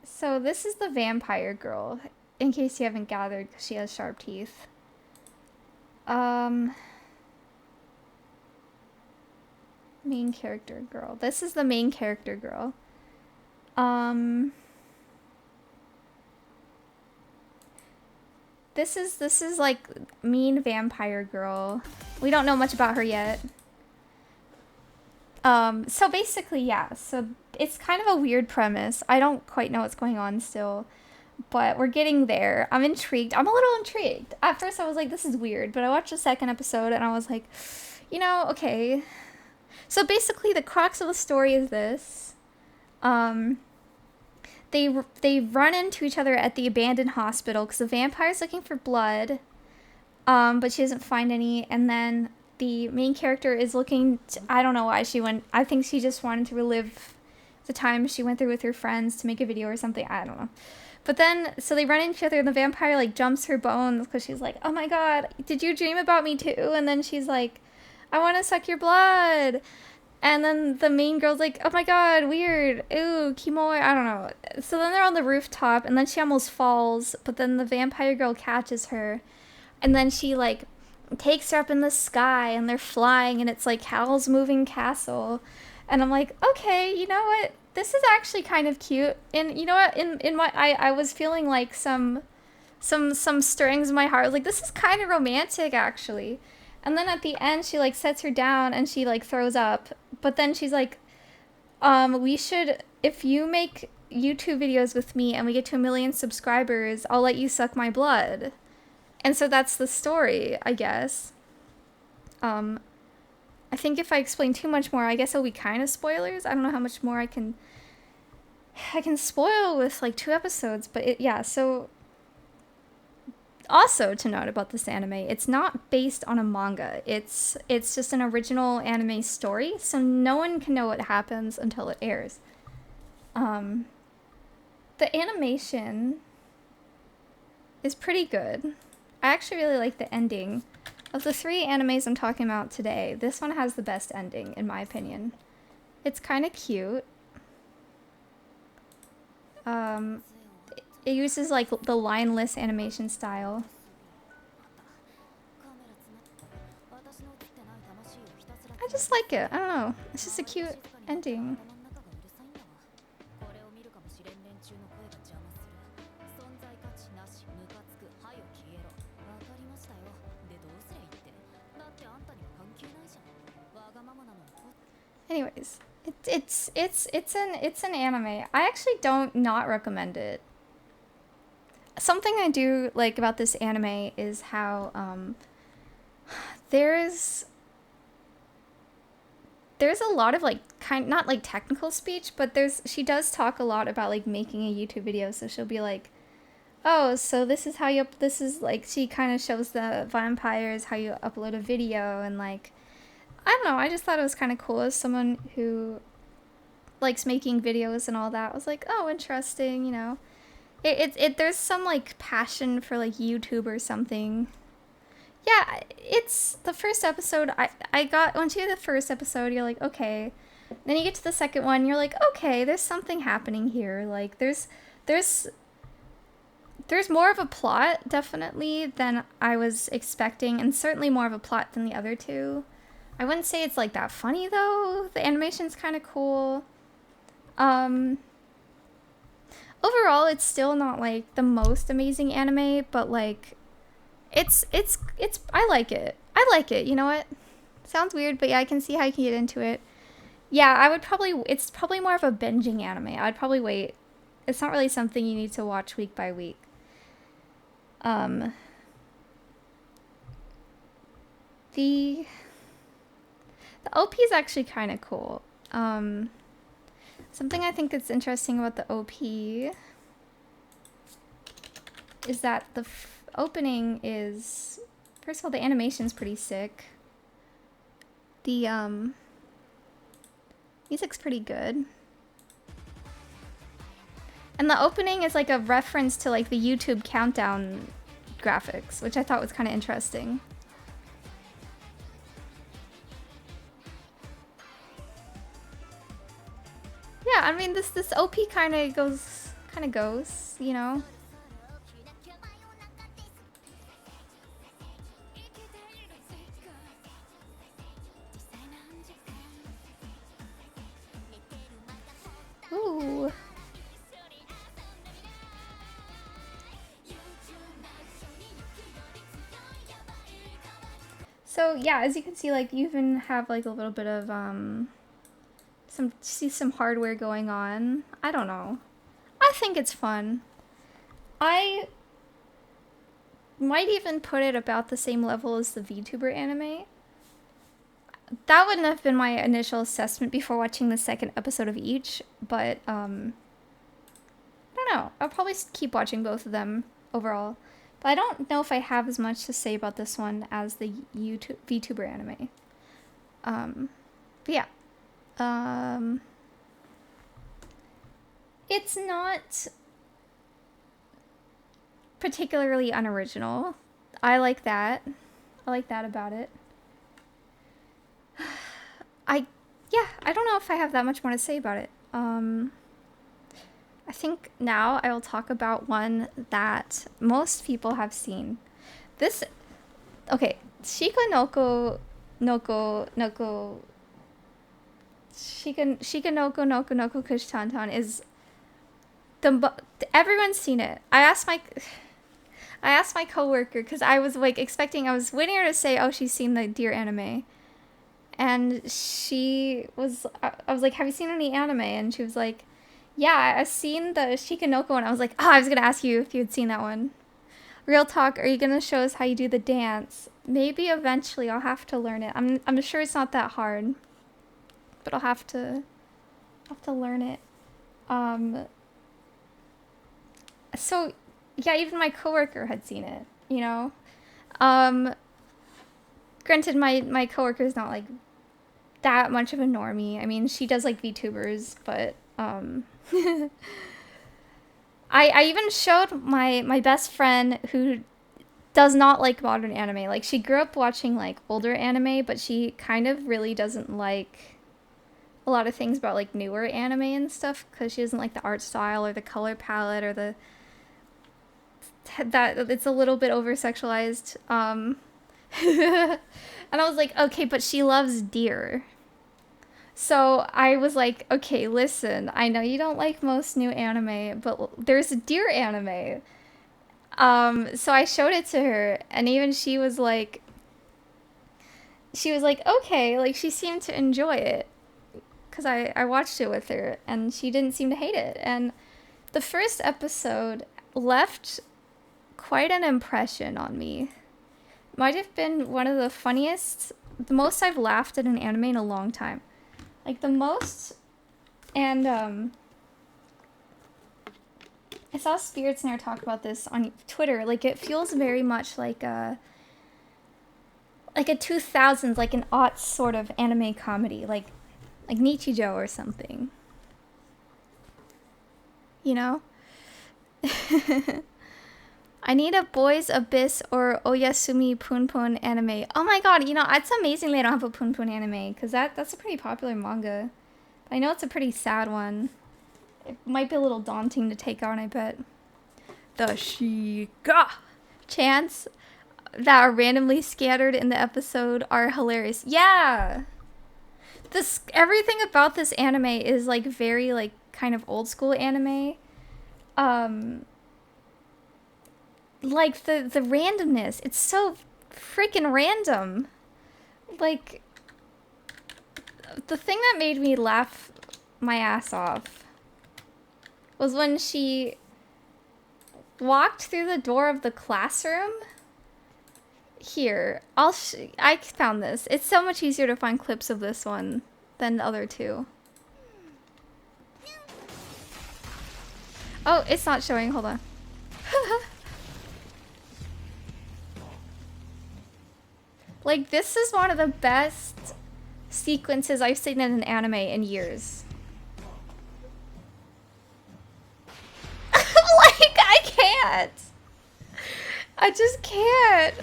So this is the vampire girl, in case you haven't gathered, because she has sharp teeth. Main character girl. This is the main character girl. This is like mean vampire girl. We don't know much about her yet. So basically, yeah. So it's kind of a weird premise. I don't quite know what's going on still, but we're getting there. I'm intrigued. I'm a little intrigued. At first I was like, this is weird, but I watched the second episode and I was like, you know, okay. So basically the crux of the story is this. They run into each other at the abandoned hospital because the vampire's looking for blood, but she doesn't find any. And then the main character is looking to, I don't know why she went. I think she just wanted to relive the time she went through with her friends to make a video or something. I don't know. But then, so they run into each other and the vampire like jumps her bones because she's like, oh my god, did you dream about me too? And then she's like, I want to suck your blood. And then the main girl's like, oh my god, weird. Ooh, kimoi. I don't know. So then they're on the rooftop, and then she almost falls, but then the vampire girl catches her. And then she, like, takes her up in the sky, and they're flying, and it's like Howl's Moving Castle. And I'm like, okay, you know what? This is actually kind of cute. And you know what? In my, I was feeling like some stirrings in my heart. I was like, this is kind of romantic, actually. And then at the end, she, like, sets her down, and she, like, throws up. But then she's like, we should, if you make YouTube videos with me and we get to 1 million subscribers, I'll let you suck my blood. And so that's the story, I guess. I think if I explain too much more, I guess it'll be kind of spoilers. I don't know how much more I can spoil with, like, 2 episodes. But, yeah, so... Also to note about this anime, it's not based on a manga. It's just an original anime story, so no one can know what happens until it airs. The animation is pretty good. I actually really like the ending. Of the 3 animes I'm talking about today, this one has the best ending, in my opinion. It's kind of cute. It uses, like, the lineless animation style. I just like it. I don't know. It's just a cute ending. Anyways, it's an anime. I actually don't not recommend it. Something I do like about this anime is how there's a lot of like not like technical speech, but she does talk a lot about like making a YouTube video. So she'll be like, oh, so this is how you this is like, she kind of shows the vampires how you upload a video, and like, I don't know, I just thought it was kind of cool as someone who likes making videos and all that. I was like, oh, interesting, you know. There's some like passion for like YouTube or something. Yeah, it's the first episode. I got, once you get the first episode, you're like, okay. Then you get to the second one, you're like, okay, there's something happening here. Like there's more of a plot definitely than I was expecting, and certainly more of a plot than the other 2. I wouldn't say it's like that funny though. The animation's kind of cool. Overall, it's still not like the most amazing anime, but like, it's I like it. I like it. You know what? Sounds weird, but yeah, I can see how you can get into it. Yeah, I would probably, it's probably more of a binging anime. I'd probably wait it's not really something you need to watch week by week. The OP is actually kind of cool. Something I think that's interesting about the OP is that the opening is, first of all, the animation's pretty sick. The music's pretty good. And the opening is like a reference to like the YouTube countdown graphics, which I thought was kind of interesting. Yeah, I mean this OP kind of goes, you know. Ooh. So yeah, as you can see, like you even have like a little bit of some hardware going on. I don't know. I think it's fun. I might even put it about the same level as the VTuber anime. That wouldn't have been my initial assessment before watching the second episode of each, but I don't know. I'll probably keep watching both of them overall. But I don't know if I have as much to say about this one as the VTuber anime. But yeah. It's not particularly unoriginal. I like that. I like that about it. I don't know if I have that much more to say about it. I think now I will talk about one that most people have seen. This, okay, Shika Noko Kushtantan is everyone's seen it. I asked my coworker because I was like expecting, I was waiting her to say, oh, she's seen the Deer anime. And I was like, have you seen any anime? And she was like, yeah, I've seen the Shikanoko one. I was like, oh, I was going to ask you if you had seen that one. Real talk, are you going to show us how you do the dance? Maybe eventually I'll have to learn it. I'm sure it's not that hard. But I'll have to learn it. So, yeah, even my coworker had seen it, you know? Granted, my coworker is not, like, that much of a normie. I mean, she does like VTubers, but I even showed my best friend who does not like modern anime. Like, she grew up watching like older anime, but she kind of really doesn't like a lot of things about like newer anime and stuff because she doesn't like the art style or the color palette or that it's a little bit over sexualized. And I was like, okay, but she loves deer. So I was like, okay, listen, I know you don't like most new anime, but there's a deer anime. So I showed it to her, and even she was like, okay, like she seemed to enjoy it. Because I watched it with her, and she didn't seem to hate it. And the first episode left quite an impression on me. Might have been one of the funniest, the most I've laughed at an anime in a long time. Like, the most, and, I saw Spirits Snare talk about this on Twitter. Like, it feels very much like a 2000s, like an aughts sort of anime comedy. Like Nichijou or something. You know? I need a Boys Abyss or Oyasumi Punpun anime. Oh my god, you know, it's amazing they don't have a Punpun anime, because that's a pretty popular manga. But I know it's a pretty sad one. It might be a little daunting to take on, I bet. The Shika chants that are randomly scattered in the episode are hilarious. Yeah! Everything about this anime is, like, very, like, kind of old school anime. Like, the randomness. It's so freaking random. Like, the thing that made me laugh my ass off was when she walked through the door of the classroom. Here, I found this. It's so much easier to find clips of this one than the other two. Oh, it's not showing. Hold on. Like, this is one of the best sequences I've seen in an anime in years. Like, I can't. I just can't.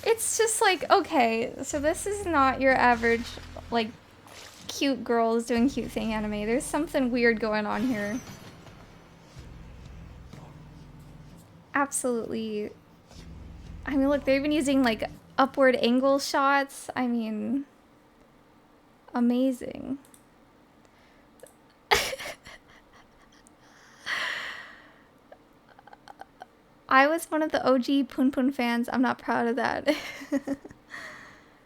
It's just like, okay, so this is not your average, like, cute girls doing cute thing anime. There's something weird going on here. Absolutely. I mean, look, they've been using, like, upward angle shots. I mean, amazing. I was one of the OG Poon Poon fans. I'm not proud of that.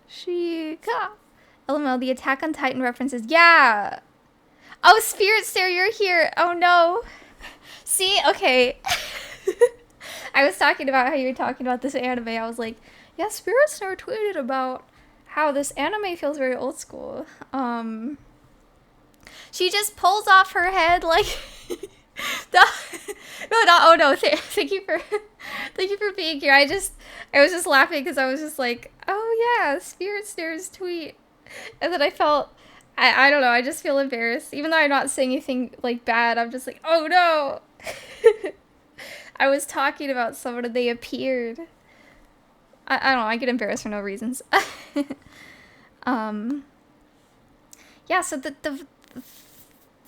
Shika. LML, the Attack on Titan references. Yeah. Oh, Spirit Stare, you're here. Oh, no. See? Okay. I was talking about how you were talking about this anime. I was like, yeah, Spirit Stare tweeted about how this anime feels very old school. She just pulls off her head like... Oh no, thank you for being here. I was just laughing because I was just like, oh yeah, Spirit Stare's tweet. And then I felt, I don't know, I just feel embarrassed. Even though I'm not saying anything like bad, I'm just like, oh no. I was talking about someone and they appeared. I don't know, I get embarrassed for no reasons. Yeah, so the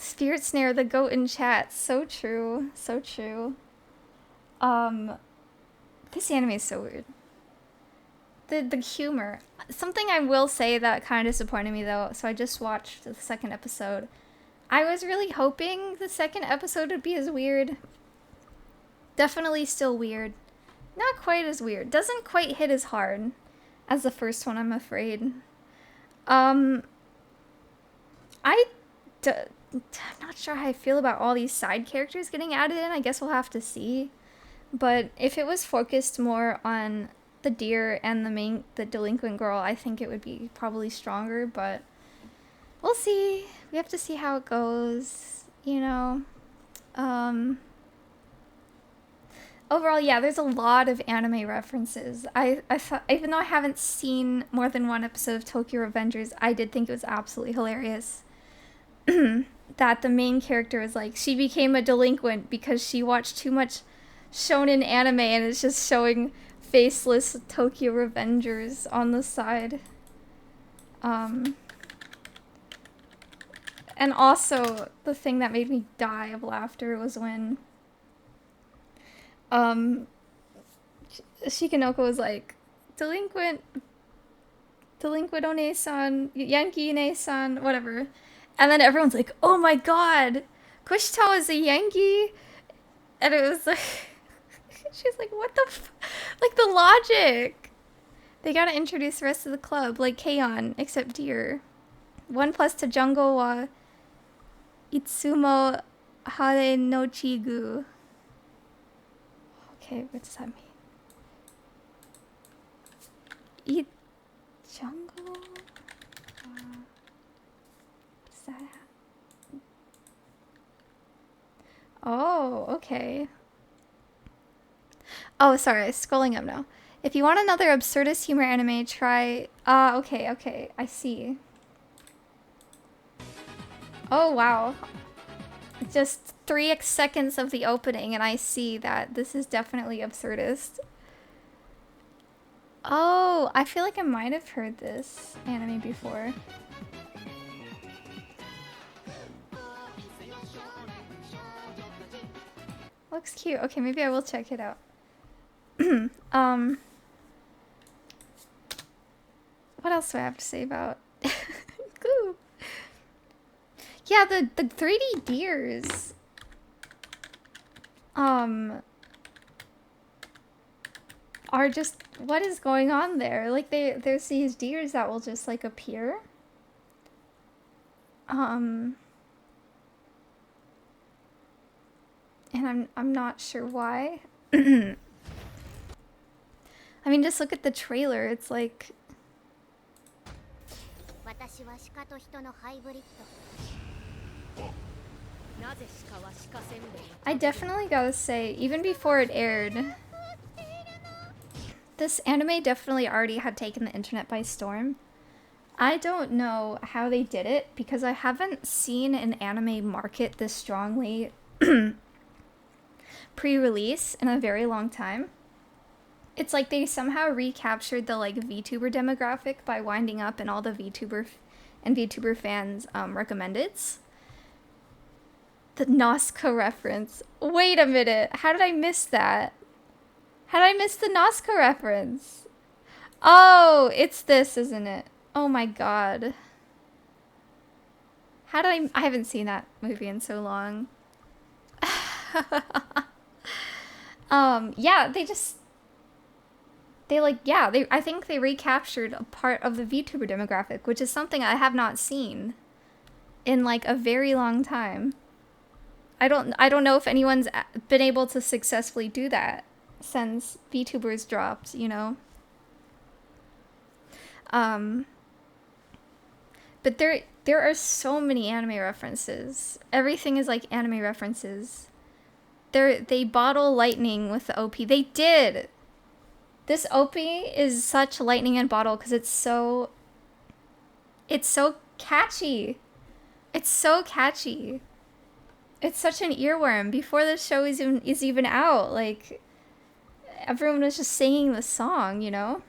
Spirit Snare, the goat in chat, so true, so true. This anime is so weird. The humor. Something I will say that kind of disappointed me though, so I just watched the second episode. I was really hoping the second episode would be as weird. Definitely still weird. Not quite as weird. Doesn't quite hit as hard as the first one, I'm afraid. I'm not sure how I feel about all these side characters getting added in. I guess we'll have to see. But if it was focused more on the deer and the delinquent girl, I think it would be probably stronger, but we'll see. We have to see how it goes, you know. Overall, yeah, there's a lot of anime references. I thought, even though I haven't seen more than one episode of Tokyo Revengers, I did think it was absolutely hilarious. That the main character is like, she became a delinquent because she watched too much shonen anime and it's just showing faceless Tokyo Revengers on the side. And also, the thing that made me die of laughter was when Shikanoko was like, delinquent One-san, Yankee Ne-san, whatever. And then everyone's like, oh my god, Kushito is a Yankee? And it was like, she's like, what the like, the logic. They gotta introduce the rest of the club, like Keion, except deer. 1 plus to Jungo wa Itsumo Hare no Chigu. Okay, what does that mean? Jungle? What's that? Oh, okay. Oh, sorry, scrolling up now. If you want another absurdist humor anime, try... okay, I see. Oh, wow. Just 3 seconds of the opening and I see that this is definitely absurdist. Oh, I feel like I might have heard this anime before. Looks cute. Okay, maybe I will check it out. What else do I have to say about? Cool. Yeah, the 3D deers. Are just, what is going on there? Like there's these deers that will just like appear. And I'm not sure why. I mean, just look at the trailer. It's like I definitely gotta say, even before it aired, this anime definitely already had taken the internet by storm. I don't know how they did it because I haven't seen an anime market this strongly pre-release in a very long time. It's like they somehow recaptured the like VTuber demographic by winding up in all the VTuber and VTuber fans recommendeds. The Nazca reference. Wait a minute. How did I miss that? How did I miss the Nazca reference? Oh, it's this, isn't it? Oh my god. How did I haven't seen that movie in so long. Yeah, I think they recaptured a part of the VTuber demographic, which is something I have not seen in like a very long time. I don't know if anyone's been able to successfully do that since VTubers dropped, you know. But there are so many anime references. Everything is like anime references. They bottle lightning with the OP. They did. This OP is such lightning in bottle because it's so catchy. It's so catchy. It's such an earworm. Before the show is even out, like everyone was just singing the song, you know?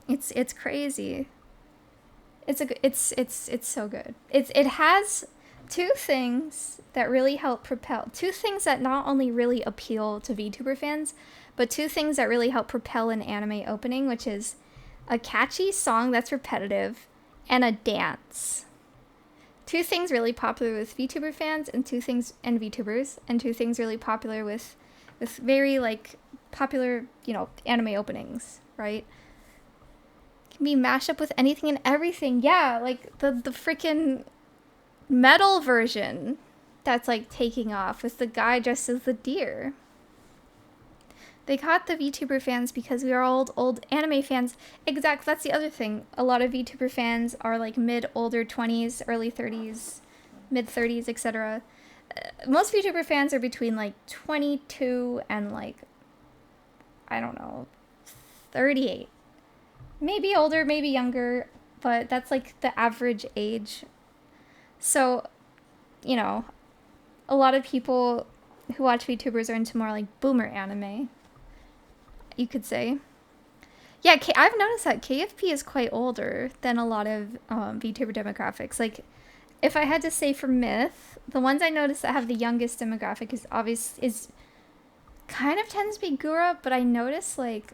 It's crazy. It's so good. It has two things that really help propel. Two things that not only really appeal to VTuber fans, but two things that really help propel an anime opening, which is a catchy song that's repetitive and a dance. Two things really popular with VTuber fans and VTubers, and two things really popular with very like popular, you know, anime openings, right? Can be mashed up with anything and everything. Yeah, like the freaking metal version that's like taking off with the guy dressed as the deer. They caught the VTuber fans because we are old anime fans. Exactly, that's the other thing. A lot of VTuber fans are like older 20s, early 30s, mid 30s, etc. Most VTuber fans are between like 22 and like, I don't know, 38. Maybe older, maybe younger, but that's like the average age. So, you know, a lot of people who watch VTubers are into more like boomer anime, you could say. Yeah, I've noticed that KFP is quite older than a lot of VTuber demographics. Like, if I had to say for Myth, the ones I noticed that have the youngest demographic is kind of tends to be Gura, but I notice like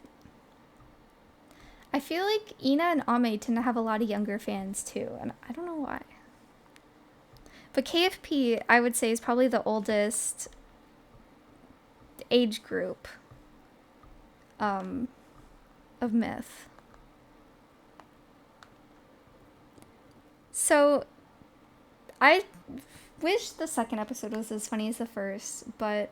I feel like Ina and Ame tend to have a lot of younger fans too, and I don't know why. But KFP, I would say, is probably the oldest age group of Myth. So, I wish the second episode was as funny as the first, but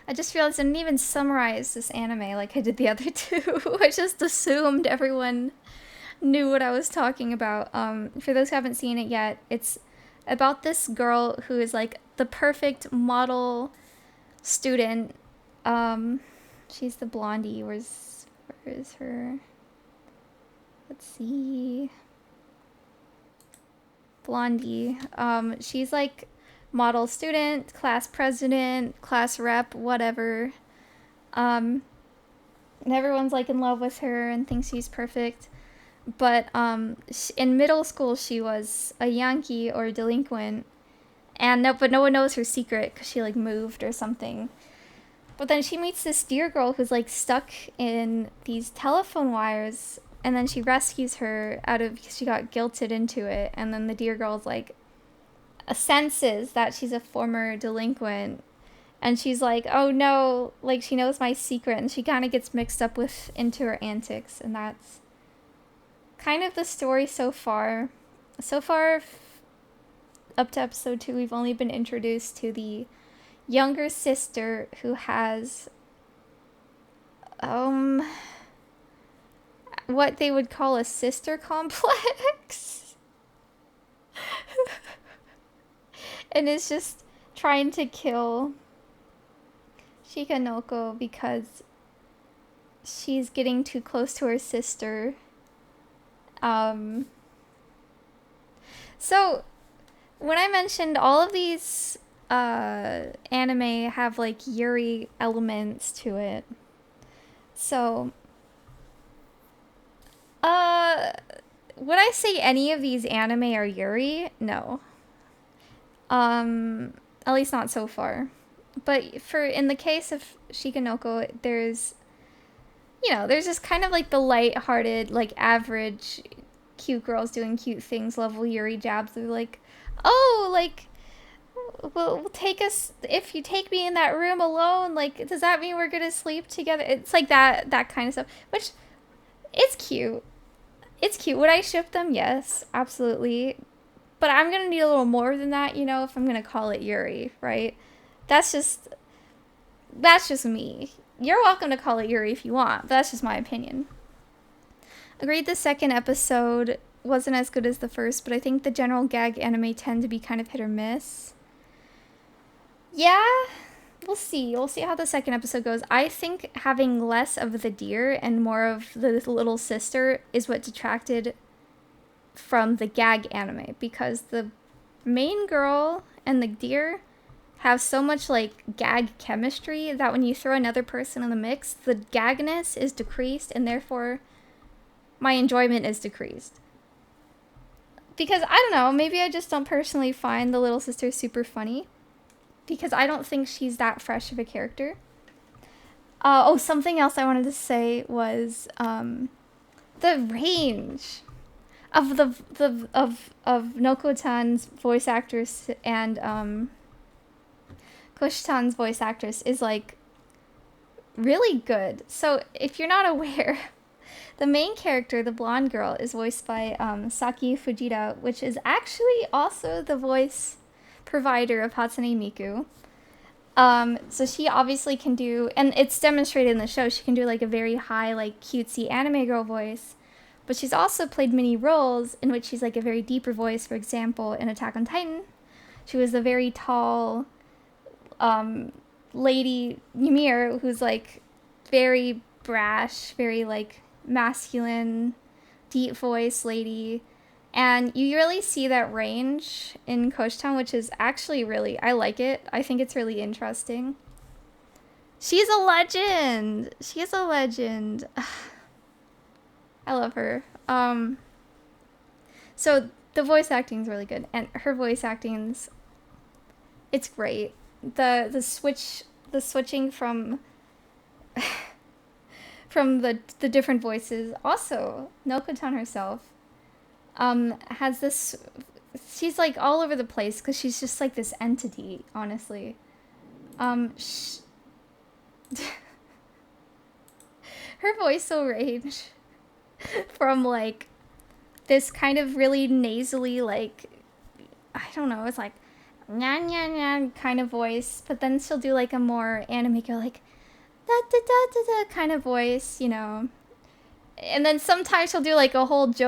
I just realized I didn't even summarize this anime like I did the other two. I just assumed everyone knew what I was talking about. For those who haven't seen it yet, it's about this girl who is like the perfect model student. She's the blondie. Where is her? Let's see. Blondie. She's like model student, class president, class rep, whatever. And everyone's like in love with her and thinks she's perfect. But in middle school she was a Yankee or a delinquent, and no one knows her secret because she like moved or something. But then she meets this deer girl who's like stuck in these telephone wires, and then she rescues her because she got guilted into it. And then the deer girl's like senses that she's a former delinquent, and she's like, oh no, like she knows my secret, and she kind of gets mixed up into her antics. And that's kind of the story so far. Up to episode 2, we've only been introduced to the younger sister who has what they would call a sister complex. And is just trying to kill Shikanoko because she's getting too close to her sister. So when I mentioned all of these anime have like Yuri elements to it. So would I say any of these anime are Yuri? No. At least not so far. But in the case of Shikanoko, there's just kind of like the light-hearted, like average cute girls doing cute things level Yuri jabs. They're like, oh, like, we'll take us, if you take me in that room alone, like, does that mean we're gonna sleep together? It's like that kind of stuff, which it's cute. It's cute. Would I ship them? Yes, absolutely. But I'm gonna need a little more than that, if I'm gonna call it Yuri, right? That's just me. You're welcome to call it Yuri if you want, but that's just my opinion. Agreed the second episode wasn't as good as the first, but I think the general gag anime tend to be kind of hit or miss. Yeah, we'll see. We'll see how the second episode goes. I think having less of the deer and more of the little sister is what detracted from the gag anime, because the main girl and the deer have so much like gag chemistry that when you throw another person in the mix, the gagness is decreased and therefore my enjoyment is decreased. Because I don't know, maybe I just don't personally find the little sister super funny, because I don't think she's that fresh of a character. Something else I wanted to say was the range of of Noko-tan's voice actress and Koshi-tan's voice actress is like really good. So if you're not aware, the main character, the blonde girl, is voiced by Saki Fujita, which is actually also the voice provider of Hatsune Miku. So she obviously can do, and it's demonstrated in the show, she can do like a very high, like cutesy anime girl voice. But she's also played many roles in which she's like a very deeper voice. For example, in Attack on Titan, she was the very tall lady Ymir, who's like very brash, very like masculine, deep voice lady. And you really see that range in Koshi-tan, which is actually really, I like it. I think it's really interesting. She's a legend. She is a legend. I love her. So the voice acting is really good, and her voice acting's, it's great. The switching from the different voices. Also, Noko-tan herself has this, she's like all over the place because she's just like this entity, honestly. Her voice will range from like this kind of really nasally, like, I don't know, it's like nyan nyan nyan kind of voice, but then she'll do like a more anime girl, like da da da da da kind of voice, and then sometimes she'll do like a whole deep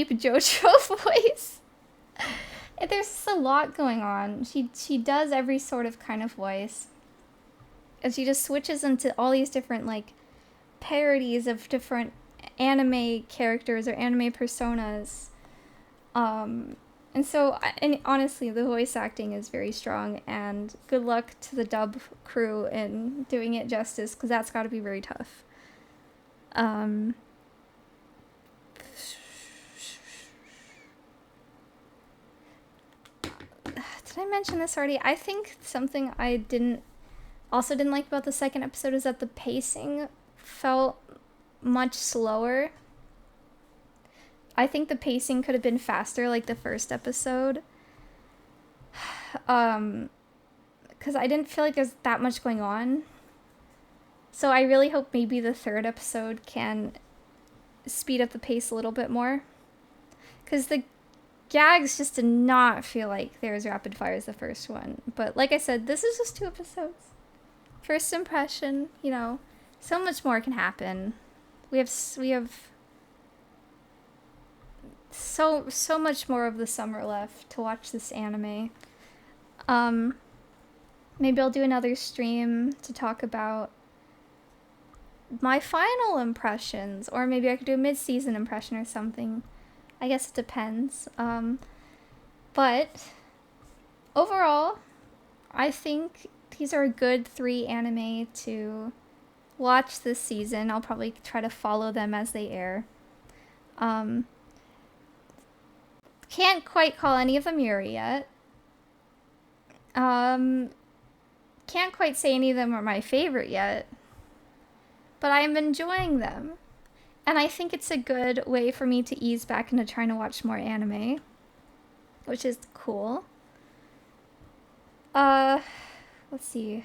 JoJo voice. And there's just a lot going on. She does every sort of kind of voice, and she just switches into all these different like parodies of different anime characters or anime personas. And so, and honestly, the voice acting is very strong, and good luck to the dub crew in doing it justice, because that's got to be very tough. Did I mention this already? I think something I didn't like about the second episode is that the pacing felt much slower. I think the pacing could have been faster, like the first episode. Because I didn't feel like there's that much going on. So I really hope maybe the third episode can speed up the pace a little bit more. Because the gags just did not feel like they were as rapid fire as the first one. But like I said, this is just 2 episodes. First impression, you know, so much more can happen. We have so much more of the summer left to watch this anime. Maybe I'll do another stream to talk about my final impressions, or maybe I could do a mid-season impression or something. I guess it depends. But overall, I think these are a good 3 anime to watch this season. I'll probably try to follow them as they air. Can't quite call any of them Yuri yet. Can't quite say any of them are my favorite yet. But I'm enjoying them. And I think it's a good way for me to ease back into trying to watch more anime. Which is cool. Let's see. I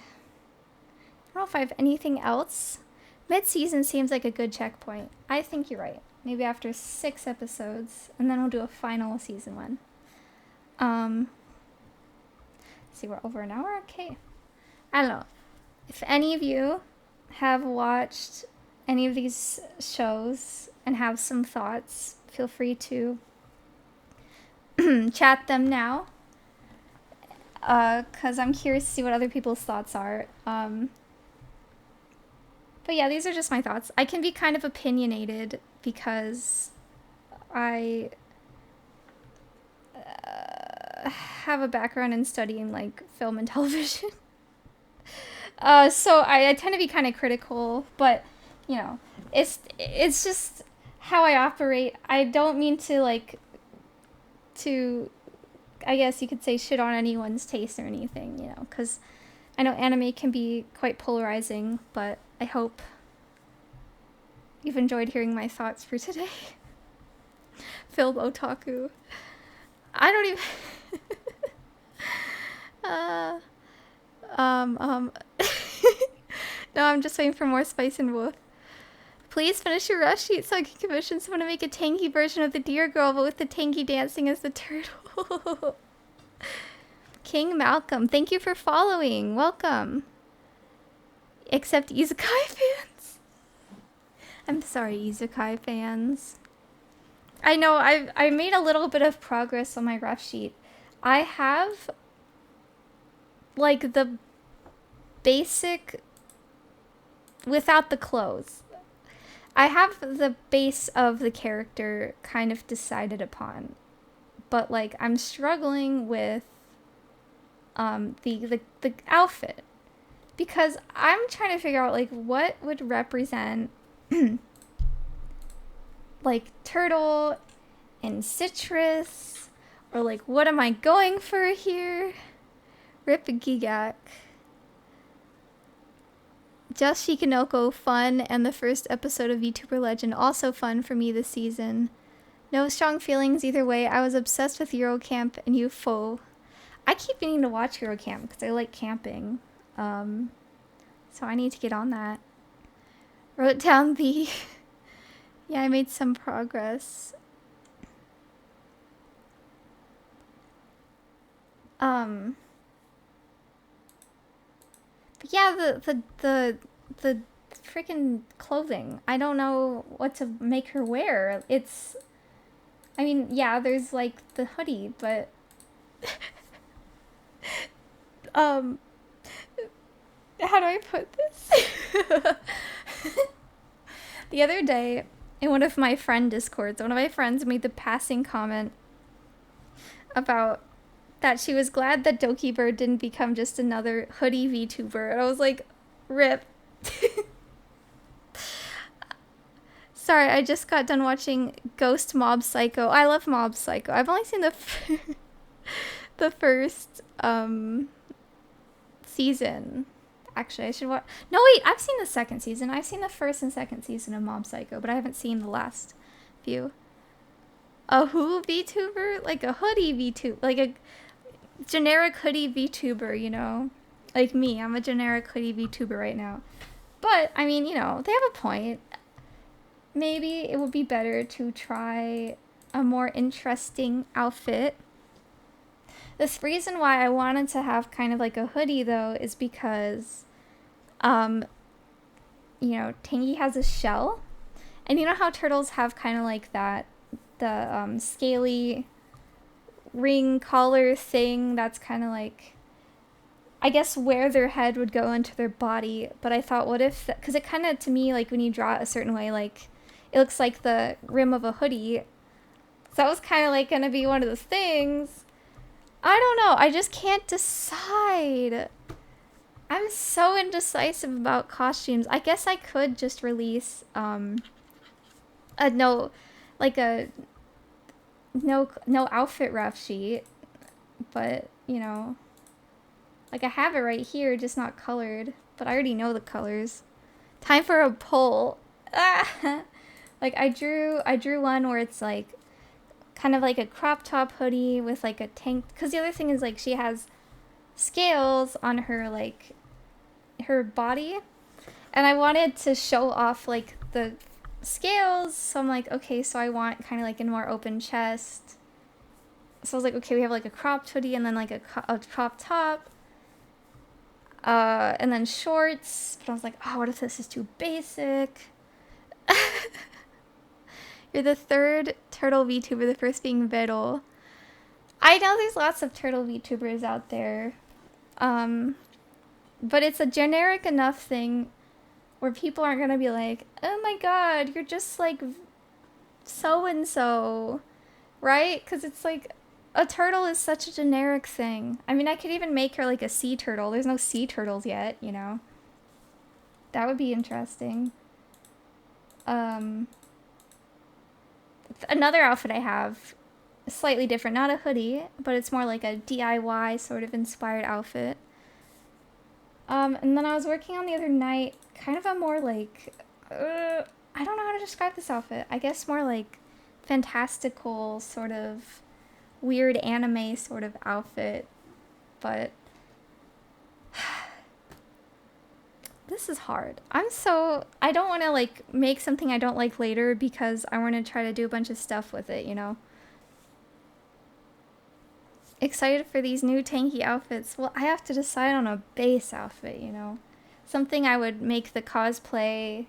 don't know if I have anything else. Mid-season seems like a good checkpoint. I think you're right. Maybe after 6 episodes, and then we'll do a final season one. Let's see, we're over an hour? Okay. I don't know. If any of you have watched any of these shows and have some thoughts, feel free to chat them now. Because I'm curious to see what other people's thoughts are. But yeah, these are just my thoughts. I can be kind of opinionated because I have a background in studying like film and television. So I tend to be kind of critical, but you know, it's just how I operate. I don't mean to I guess you could say shit on anyone's taste or anything, you know, because I know anime can be quite polarizing, but I hope you've enjoyed hearing my thoughts for today. Film otaku. I don't even... No, I'm just waiting for more Spice and Wolf. Please finish your rush sheet so I can commission someone to make a Tangy version of the Deer Girl, but with the Tangy dancing as the turtle. King Malcolm, thank you for following. Welcome. Except Isekai fans. I'm sorry, Isekai fans. I know I made a little bit of progress on my rough sheet. I have like the basic without the clothes. I have the base of the character kind of decided upon. But like I'm struggling with the outfit. Because I'm trying to figure out like what would represent like turtle and citrus, or like what am I going for here? Rip Gigak. Just Shikanoko fun, and the first episode of VTuber Legend also fun for me this season. No strong feelings either way. I was obsessed with Eurocamp and UFO. I keep meaning to watch Eurocamp because I like camping. So I need to get on that. Wrote down the... Yeah, I made some progress. But yeah, the freaking clothing. I don't know what to make her wear. It's... I mean, yeah, there's like the hoodie, but... How do I put this? The other day, in one of my friend discords, one of my friends made the passing comment about that she was glad that Doki Bird didn't become just another hoodie VTuber. And I was like, rip. Sorry, I just got done watching Ghost Mob Psycho. I love Mob Psycho. I've only seen the the first season. Actually, I should watch... No, wait, I've seen the second season. I've seen the first and second season of Mob Psycho, but I haven't seen the last few. A who VTuber? Like a hoodie VTuber. Like a generic hoodie VTuber, you know? Like me, I'm a generic hoodie VTuber right now. But, I mean, you know, they have a point. Maybe it would be better to try a more interesting outfit. This reason why I wanted to have kind of like a hoodie though is because, you know, Tangy has a shell. And you know how turtles have kind of like that, the scaly ring collar thing that's kind of like, I guess, where their head would go into their body. But I thought, what if, because it kind of, to me, like when you draw it a certain way, like it looks like the rim of a hoodie. So that was kind of like going to be one of the things. I don't know. I just can't decide. I'm so indecisive about costumes. I guess I could just release no outfit rough sheet, but you know, like I have it right here, just not colored, but I already know the colors. Time for a poll. Ah! Like I drew one where it's like kind of like a crop top hoodie with like a tank, because the other thing is like she has scales on her, like her body, and I wanted to show off like the scales, so I'm like, okay, so I want kind of like a more open chest. So I was like, okay, we have like a cropped hoodie and then like a crop top, and then shorts. But I was like, oh, what if this is too basic? You're the third turtle VTuber, the first being Vettel. I know there's lots of turtle VTubers out there, but it's a generic enough thing where people aren't gonna be like, oh my god, you're just like so-and-so, right? Because it's like, a turtle is such a generic thing. I mean, I could even make her like a sea turtle. There's no sea turtles yet, you know? That would be interesting. Another outfit I have, slightly different, not a hoodie, but it's more like a DIY sort of inspired outfit. And then I was working on the other night, kind of a more like, I don't know how to describe this outfit. I guess more like fantastical sort of weird anime sort of outfit, but this is hard. I don't want to like make something I don't like later because I want to try to do a bunch of stuff with it, you know? Excited for these new Tanky outfits. Well, I have to decide on a base outfit, you know? Something I would make the cosplay,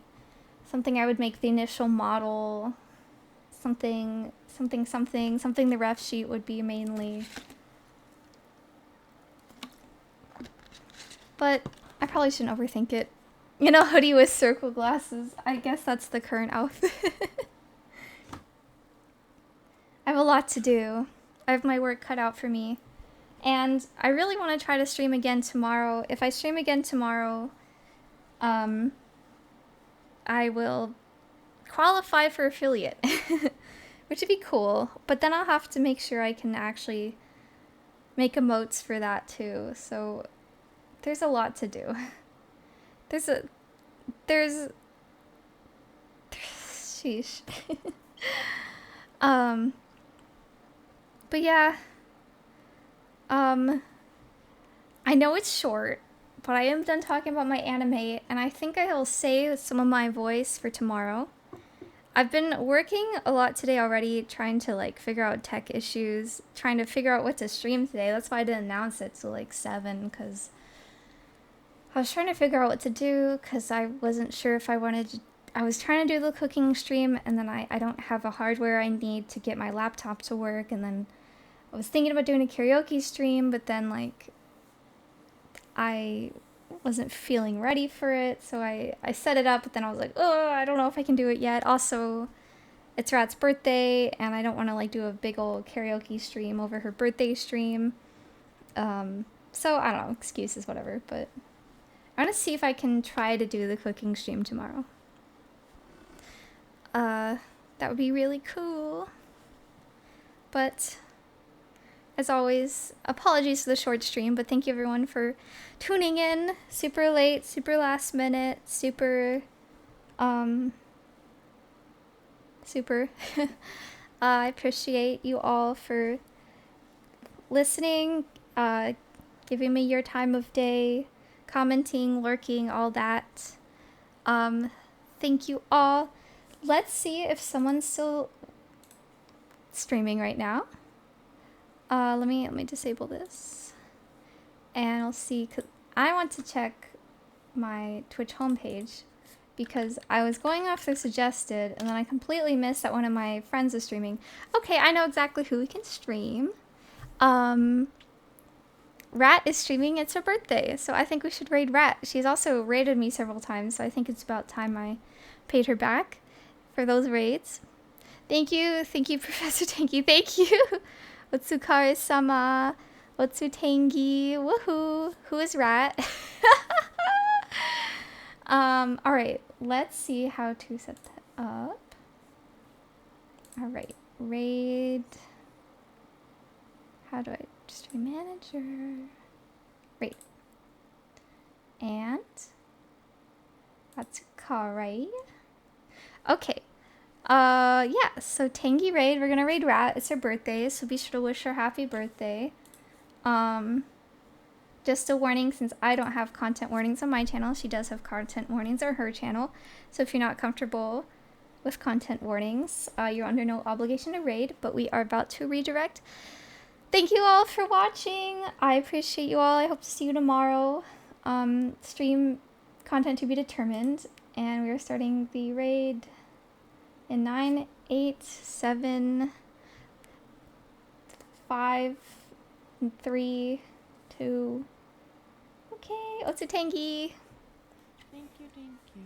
something I would make the initial model, something the ref sheet would be mainly. But I probably shouldn't overthink it. You know, hoodie with circle glasses. I guess that's the current outfit. I have a lot to do. I have my work cut out for me. And I really want to try to stream again tomorrow. If I stream again tomorrow, I will qualify for affiliate. Which would be cool. But then I'll have to make sure I can actually make emotes for that too. So there's a lot to do. There's sheesh. But yeah. I know it's short, but I am done talking about my anime, and I think I will save some of my voice for tomorrow. I've been working a lot today already, trying to like figure out tech issues, trying to figure out what to stream today. That's why I didn't announce it till like 7, because I was trying to figure out what to do, because I wasn't sure if I wanted to. I was trying to do the cooking stream, and then I don't have the hardware I need to get my laptop to work, and then I was thinking about doing a karaoke stream, but then like I wasn't feeling ready for it, so I set it up, but then I was like, oh, I don't know if I can do it yet. Also, it's Rat's birthday, and I don't want to like do a big old karaoke stream over her birthday stream. So I don't know, excuses, whatever, but I want to see if I can try to do the cooking stream tomorrow. That would be really cool. But as always, apologies for the short stream, but thank you everyone for tuning in. Super late, super last minute, super. I appreciate you all for listening, giving me your time of day, commenting, lurking, all that. Thank you all. Let's see if someone's still streaming right now. Let me disable this. And I'll see, 'cause I want to check my Twitch homepage because I was going off the suggested and then I completely missed that one of my friends is streaming. Okay, I know exactly who we can stream. Rat is streaming. It's her birthday, so I think we should raid Rat. She's also raided me several times, so I think it's about time I paid her back for those raids. Thank you, Professor Tangy. Thank you. Otsukare-sama. Otsu-tangy. Woohoo. Who is Rat? Alright. Let's see how to set that up. Alright. Raid. How do I... Stream manager. Raid. And... Otsukare. Okay. Yeah, so Tangy raid, we're gonna raid Rat. It's her birthday, so be sure to wish her happy birthday. Just a warning, since I don't have content warnings on my channel, she does have content warnings on her channel. So if you're not comfortable with content warnings, you're under no obligation to raid, but we are about to redirect. Thank you all for watching. I appreciate you all. I hope to see you tomorrow. Stream content to be determined, and we are starting the raid in 9, 8, 7, 5, 3, 2. Okay, Otsu-tangy. Thank you, thank you.